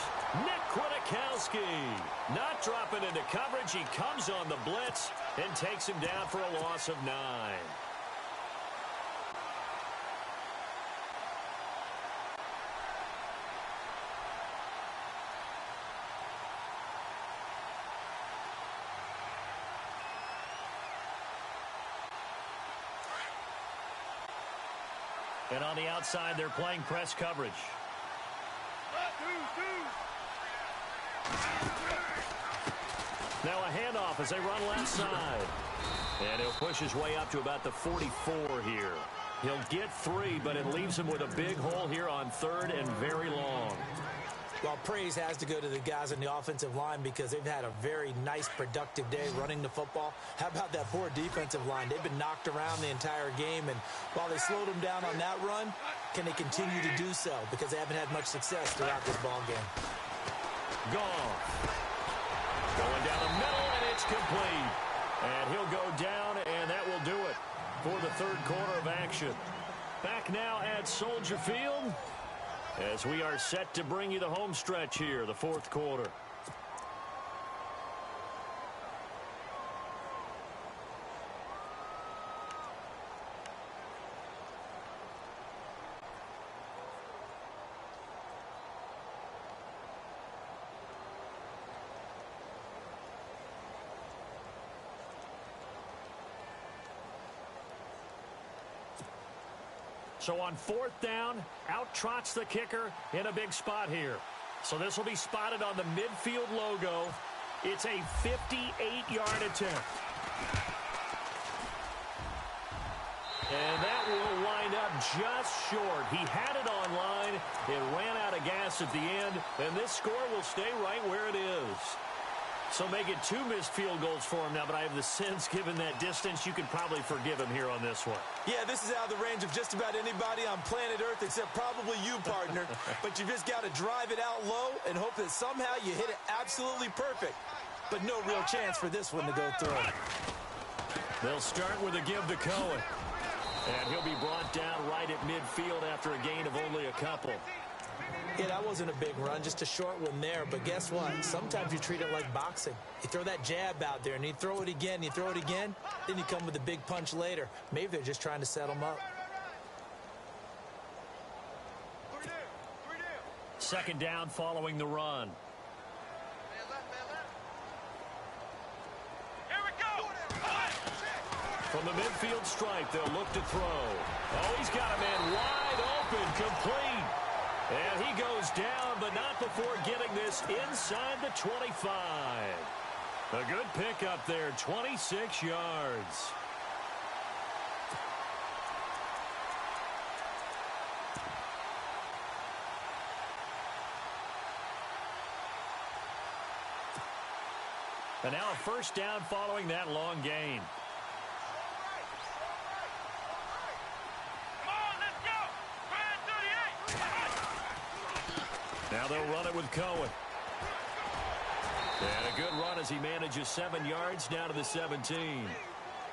Nick Kwiatkowski not dropping into coverage. He comes on the blitz and takes him down for a loss of 9. And on the outside, they're playing press coverage. Now a handoff as they run left side. And he'll push his way up to about the 44 here. He'll get 3, but it leaves him with a big hole here on 3rd and very long. Well, praise has to go to the guys on the offensive line because they've had a very nice, productive day running the football. How about that poor defensive line? They've been knocked around the entire game, and while they slowed them down on that run, can they continue to do so? Because they haven't had much success throughout this ball game. Gone. Going down the middle, and it's complete. And he'll go down, and that will do it for the 3rd quarter of action. Back now at Soldier Field as we are set to bring you the home stretch here, the 4th quarter. So on 4th down, out trots the kicker in a big spot here. So this will be spotted on the midfield logo. It's a 58-yard attempt. And that will wind up just short. He had it on line. It ran out of gas at the end. And this score will stay right where it is. So make it 2 missed field goals for him now, but I have the sense, given that distance, you could probably forgive him here on this one. Yeah, this is out of the range of just about anybody on planet Earth except probably you, partner. But you just got to drive it out low and hope that somehow you hit it absolutely perfect. But no real chance for this one to go through. They'll start with a give to Cohen. And he'll be brought down right at midfield after a gain of only a couple. Yeah, that wasn't a big run, just a short one there. But guess what? Sometimes you treat it like boxing. You throw that jab out there, and you throw it again, you throw it again, then you come with a big punch later. Maybe they're just trying to set him up. second down following the run. Here we go. From the midfield stripe, they'll look to throw. Oh, he's got a man wide open, complete. And he goes down, but not before getting this inside the 25. A good pickup there, 26 yards. And now a first down following that long gain. Come on, let's go. Grand 38. Now they'll run it with Cohen. And a good run as he manages 7 yards down to the 17.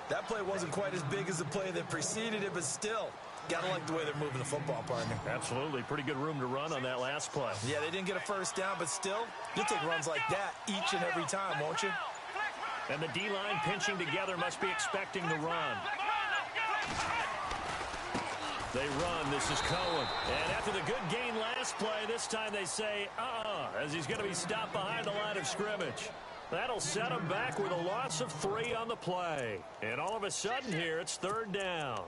That play wasn't quite as big as the play that preceded it, but still, gotta like the way they're moving the football, partner. Absolutely. Pretty good room to run on that last play. Yeah, they didn't get a first down, but still, you'll take runs like that each and every time, won't you? And the D-line pinching together must be expecting the run. They run. This is Cohen. And after the good gain last play, this time they say, as he's going to be stopped behind the line of scrimmage. That'll set him back with a loss of 3 on the play. And all of a sudden here, it's third down.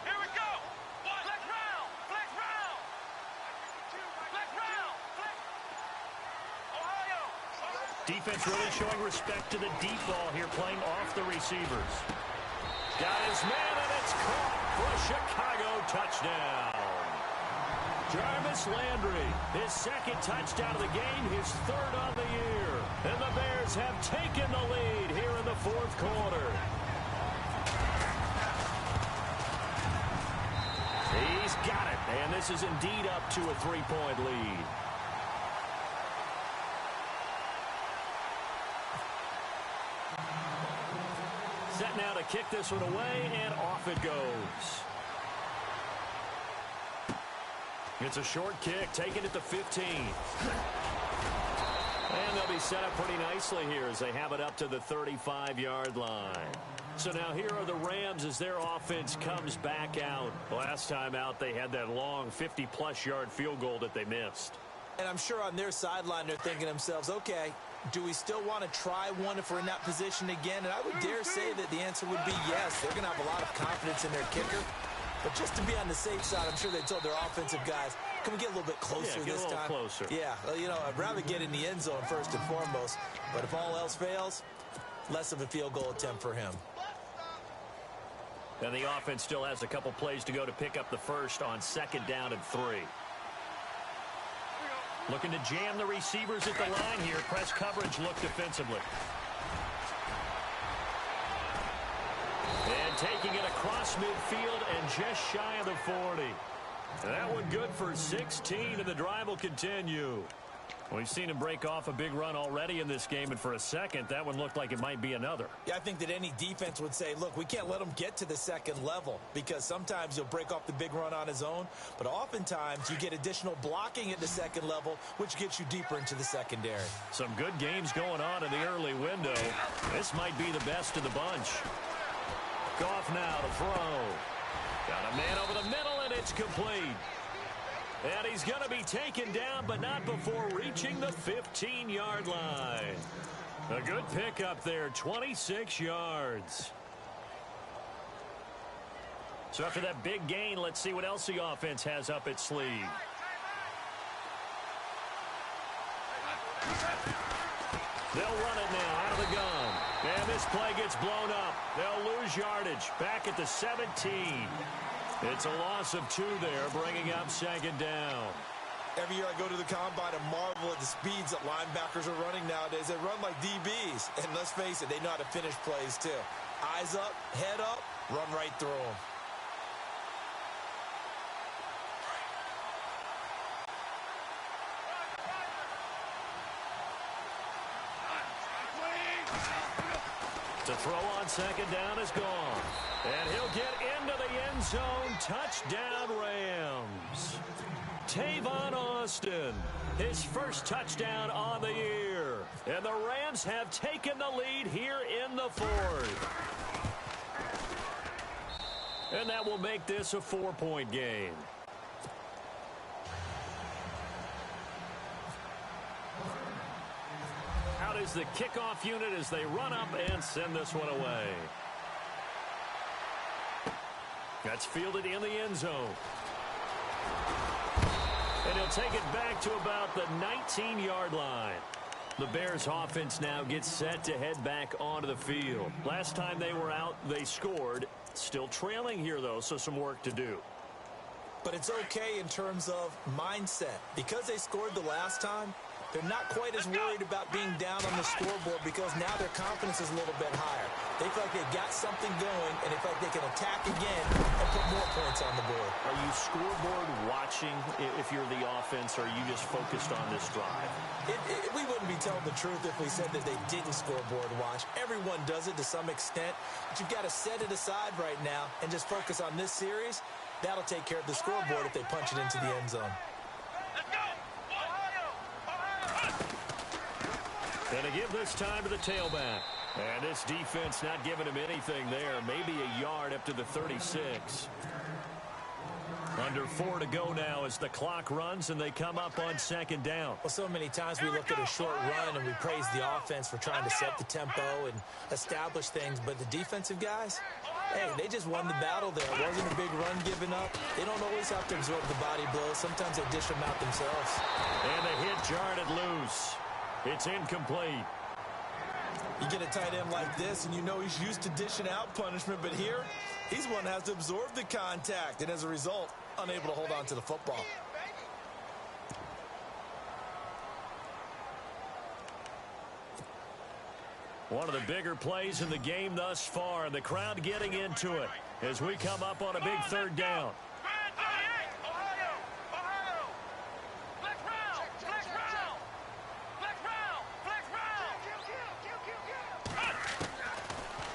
Here we go. Flex round. Flex round. Flex round. Flex. Ohio. Defense really showing respect to the deep ball here, playing off the receivers. Got his man, and it's caught for a Chicago touchdown. Jarvis Landry, his second touchdown of the game, his third on the year. And the Bears have taken the lead here in the fourth quarter. He's got it, and this is indeed up to a 3-point lead. Set now to kick this one away, and off it goes. It's a short kick, taken at the 15. And they'll be set up pretty nicely here as they have it up to the 35-yard line. So now here are the Rams as their offense comes back out. Last time out, they had that long 50-plus yard field goal that they missed. And I'm sure on their sideline they're thinking to themselves, okay, do we still want to try one if we're in that position again? And I would dare say that the answer would be yes. They're going to have a lot of confidence in their kicker. But just to be on the safe side, I'm sure they told their offensive guys, can we get a little bit closer this time? Get a little closer. Yeah, well, you know, I'd rather get in the end zone first and foremost. But if all else fails, less of a field goal attempt for him. And the offense still has a couple plays to go to pick up the first on second down and 3. Looking to jam the receivers at the line here. Press coverage look defensively. And taking it across midfield and just shy of the 40. And that one good for 16, and the drive will continue. We've seen him break off a big run already in this game, and for a second, that one looked like it might be another. Yeah, I think that any defense would say, look, we can't let him get to the second level because sometimes he'll break off the big run on his own, but oftentimes you get additional blocking at the second level, which gets you deeper into the secondary. Some good games going on in the early window. This might be the best of the bunch. Goff now to throw. Got a man over the middle, and it's complete. And he's going to be taken down, but not before reaching the 15-yard line. A good pickup there, 26 yards. So after that big gain, let's see what else the offense has up its sleeve. They'll run it now out of the gun. And this play gets blown up. They'll lose yardage back at the 17. It's a loss of 2 there, bringing up second down. Every year I go to the combine and marvel at the speeds that linebackers are running nowadays. They run like DBs. And let's face it, they know how to finish plays too. Eyes up, head up, run right through them. To throw on second down is gone. And he'll get into the end zone. Touchdown, Rams. Tavon Austin, his first touchdown on the year. And the Rams have taken the lead here in the fourth. And that will make this a 4-point game. Out is the kickoff unit as they run up and send this one away. That's fielded in the end zone. And he'll take it back to about the 19-yard line. The Bears offense now gets set to head back onto the field. Last time they were out, they scored. Still trailing here, though, so some work to do. But it's okay in terms of mindset. Because they scored the last time, they're not quite as worried about being down on the scoreboard because now their confidence is a little bit higher. They feel like they've got something going, and they feel like they can attack again and put more points on the board. Are you scoreboard watching if you're the offense, or are you just focused on this drive? We wouldn't be telling the truth if we said that they didn't scoreboard watch. Everyone does it to some extent, but you've got to set it aside right now and just focus on this series. That'll take care of the scoreboard if they punch it into the end zone. Going to give this time to the tailback. And this defense not giving him anything there. Maybe a yard up to the 36. Under 4 to go now as the clock runs and they come up on second down. Well, so many times we look at a short run and we praise the offense for trying to set the tempo and establish things. But the defensive guys, hey, they just won the battle there. It wasn't a big run given up. They don't always have to absorb the body blows. Sometimes they dish them out themselves. And the hit jarred it loose. It's incomplete. You get a tight end like this, and you know he's used to dishing out punishment, but here, he's one that has to absorb the contact, and as a result, unable to hold on to the football. One of the bigger plays in the game thus far, and the crowd getting into it as we come up on a big third down.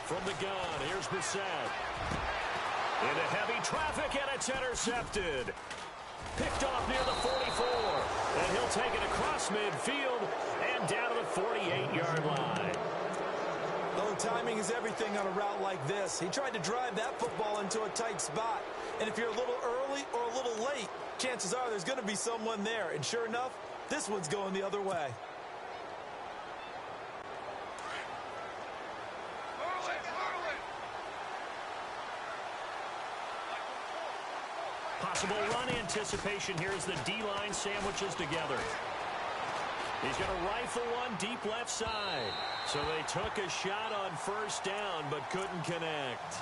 From the gun, here's Bissett. Into heavy traffic, and it's intercepted. Picked off near the 44. And he'll take it across midfield and down to the 48-yard line. Oh, timing is everything on a route like this. He tried to drive that football into a tight spot. And if you're a little early or a little late, chances are there's going to be someone there. And sure enough, this one's going the other way. Possible run anticipation here as the D-line sandwiches together. He's going to rifle one deep left side. So they took a shot on first down but couldn't connect.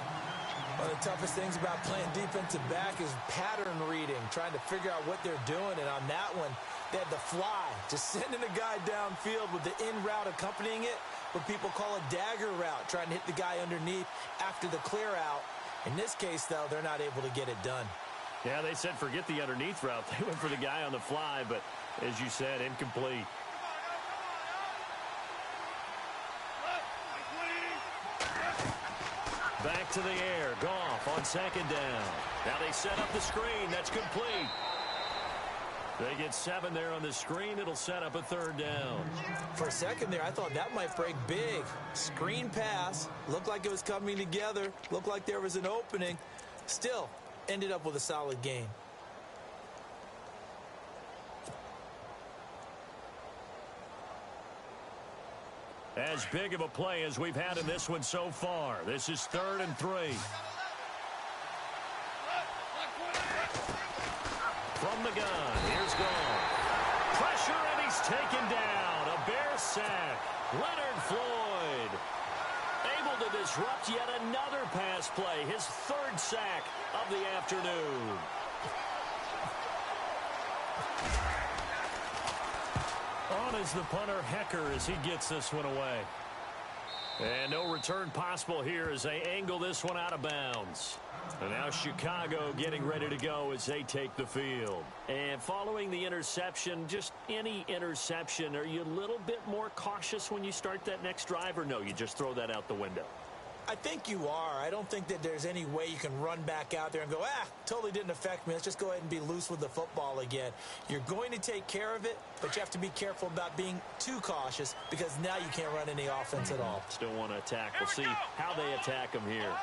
One of the toughest things about playing defensive back is pattern reading, trying to figure out what they're doing. And on that one, they had the fly, just sending a guy downfield with the in route accompanying it, what people call a dagger route, trying to hit the guy underneath after the clear out. In this case, though, they're not able to get it done. Yeah, they said forget the underneath route. They went for the guy on the fly, but as you said, incomplete. Back to the air. Goff on second down. Now they set up the screen. That's complete. They get 7 there on the screen. It'll set up a third down. For a second there, I thought that might break big. Screen pass. Looked like it was coming together. Looked like there was an opening. Still, ended up with a solid game. As big of a play as we've had in this one so far. This is 3rd and 3. From the gun, here's Goff. Pressure, and he's taken down. A Bear sack. Leonard Floyd able to disrupt yet another pass play. His 3rd sack of the afternoon. On is the punter, Hecker, as he gets this one away. And no return possible here as they angle this one out of bounds. And now Chicago getting ready to go as they take the field. And following the interception, just any interception, are you a little bit more cautious when you start that next drive, or no, you just throw that out the window? I think you are. I don't think that there's any way you can run back out there and go, totally didn't affect me. Let's just go ahead and be loose with the football again. You're going to take care of it, but you have to be careful about being too cautious because now you can't run any offense at all. Still want to attack. We'll see how they attack him here.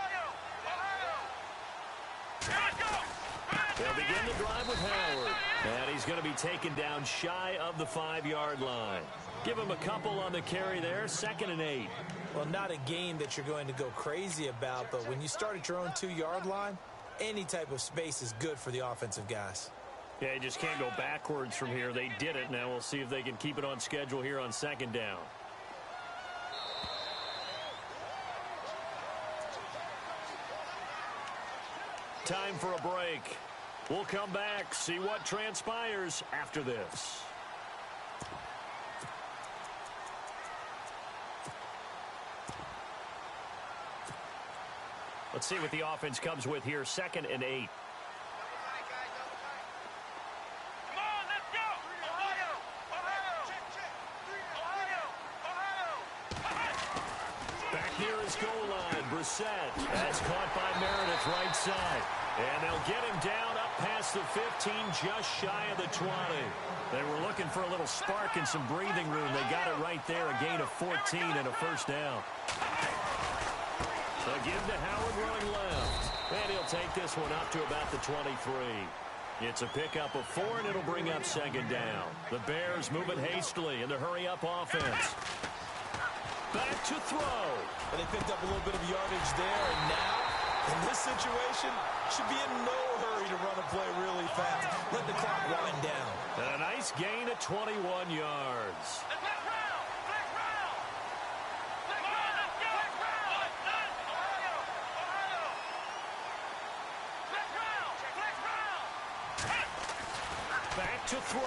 They'll begin the drive with Howard. And he's going to be taken down shy of the 5-yard line. Give him a couple on the carry there, 2nd and 8. Well, not a game that you're going to go crazy about, but when you start at your own 2-yard line, any type of space is good for the offensive guys. Yeah, you just can't go backwards from here. They did it. Now we'll see if they can keep it on schedule here on 2nd down. Time for a break. We'll come back, see what transpires after this. Let's see what the offense comes with here, 2nd and 8. Come on, let's go! Ohio! Back near his goal line, Brissett. That's caught by Meredith, right side. And they'll get him down up past the 15, just shy of the 20. They were looking for a little spark and some breathing room. They got it right there, a gain of 14 and a first down. So give to Howard running left. And he'll take this one up to about the 23. It's a pickup of 4, and it'll bring up 2nd down. The Bears moving hastily in the hurry-up offense. Back to throw. And they picked up a little bit of yardage there, and now, in this situation, should be in no hurry to run a play really fast. Let the clock wind down. And a nice gain of 21 yards. Back to throw.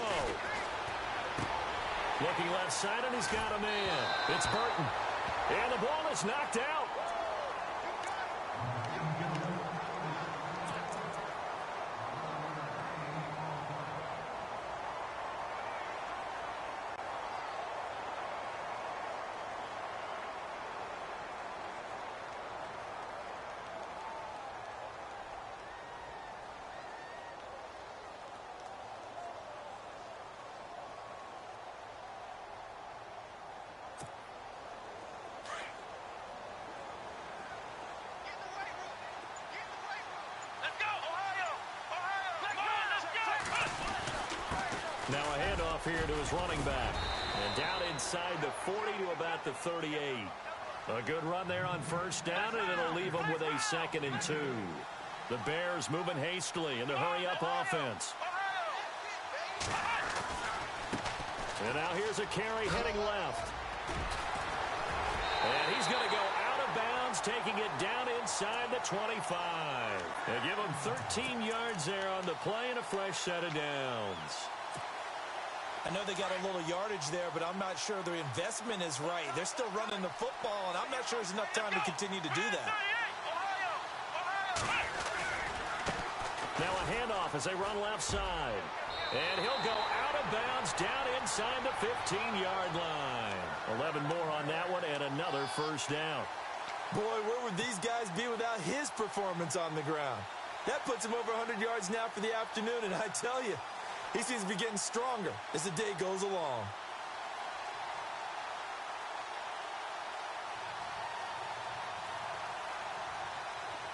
Looking left side, and he's got a man. It's Burton. And the ball is knocked out. Now a handoff here to his running back. And down inside the 40 to about the 38. A good run there on first down, and it'll leave him with a 2nd and 2. The Bears moving hastily in the hurry-up offense. And now here's a carry heading left. And he's going to go out of bounds, taking it down inside the 25. They give him 13 yards there on the play and a fresh set of downs. I know they got a little yardage there, but I'm not sure their investment is right. They're still running the football, and I'm not sure there's enough time to continue to do that. Now a handoff as they run left side. And he'll go out of bounds down inside the 15-yard line. 11 more on that one and another first down. Boy, where would these guys be without his performance on the ground? That puts him over 100 yards now for the afternoon, and I tell you, he seems to be getting stronger as the day goes along.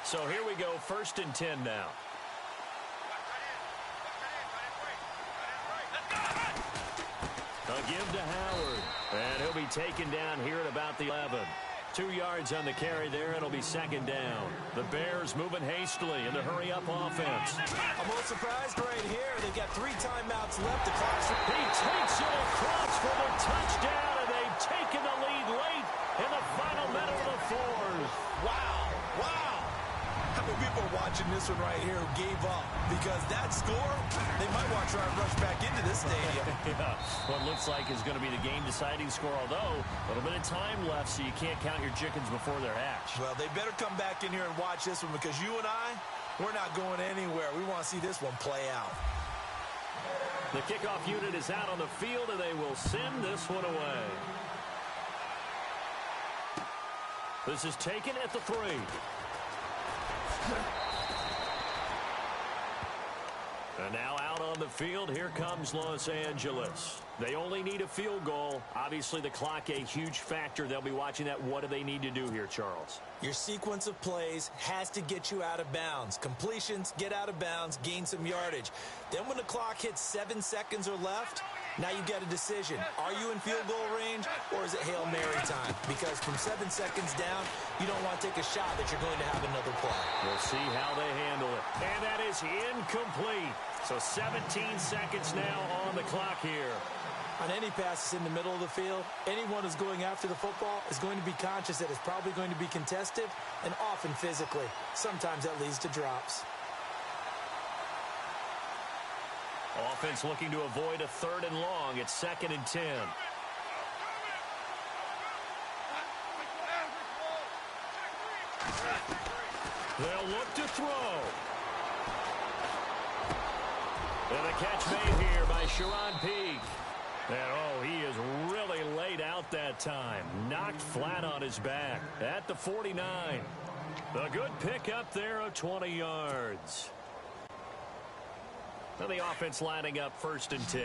So here we go, 1st and 10 now. A give to Howard. And he'll be taken down here at about the 11. 2 yards on the carry there. It'll be 2nd down. The Bears moving hastily in the hurry-up offense. I'm a little surprised right here. They've got 3 timeouts left. The clock's... He takes it across for the touchdown, and they've taken the lead late in the final minute of the 4th. Wow. Wow. How many people are watching this one right here who gave up? Because that score, they might want to try and rush back into this stadium. Yeah, what looks like is going to be the game-deciding score, although a little bit of time left, so you can't count your chickens before they're hatched. Well, they better come back in here and watch this one, because you and I, we're not going anywhere. We want to see this one play out. The kickoff unit is out on the field, and they will send this one away. This is taken at the 3. And now out on the field, here comes Los Angeles. They only need a field goal. Obviously, the clock a huge factor. They'll be watching that. What do they need to do here, Charles? Your sequence of plays has to get you out of bounds. Completions, get out of bounds, gain some yardage. Then when the clock hits 7 seconds or left, now you get a decision. Are you in field goal range, or is it Hail Mary time? Because from 7 seconds down, you don't want to take a shot that you're going to have another play. We'll see how they handle it. And that is incomplete. So 17 seconds now on the clock here. On any passes in the middle of the field, anyone who's going after the football is going to be conscious that it's probably going to be contested, and often physically. Sometimes that leads to drops. Offense looking to avoid a 3rd and long. It's 2nd and 10. They'll look to throw. And the catch made here by Sharon Peak. And, oh, he is really laid out that time. Knocked flat on his back at the 49. A good pickup there of 20 yards. Now the offense lining up 1st and 10.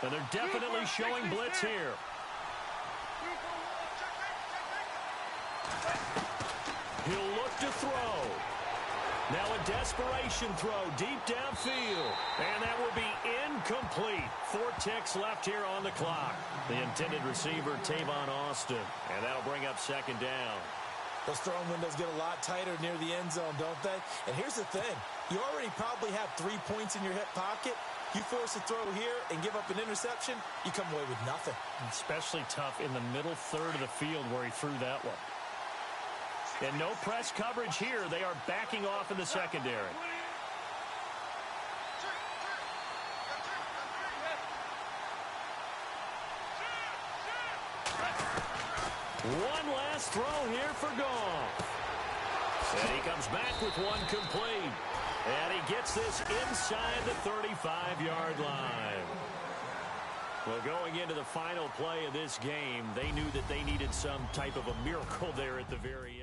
And they're definitely showing blitz here. He'll look to throw. Now a desperation throw deep downfield. And that will be incomplete. 4 ticks left here on the clock. The intended receiver, Tavon Austin. And that'll bring up 2nd down. Those throwing windows get a lot tighter near the end zone, don't they? And here's the thing. You already probably have 3 points in your hip pocket. You force a throw here and give up an interception, you come away with nothing. Especially tough in the middle 3rd of the field where he threw that one. And no press coverage here. They are backing off in the secondary. One last throw here for Goff. And he comes back with one complete. And he gets this inside the 35-yard line. Well, going into the final play of this game, they knew that they needed some type of a miracle there at the very end.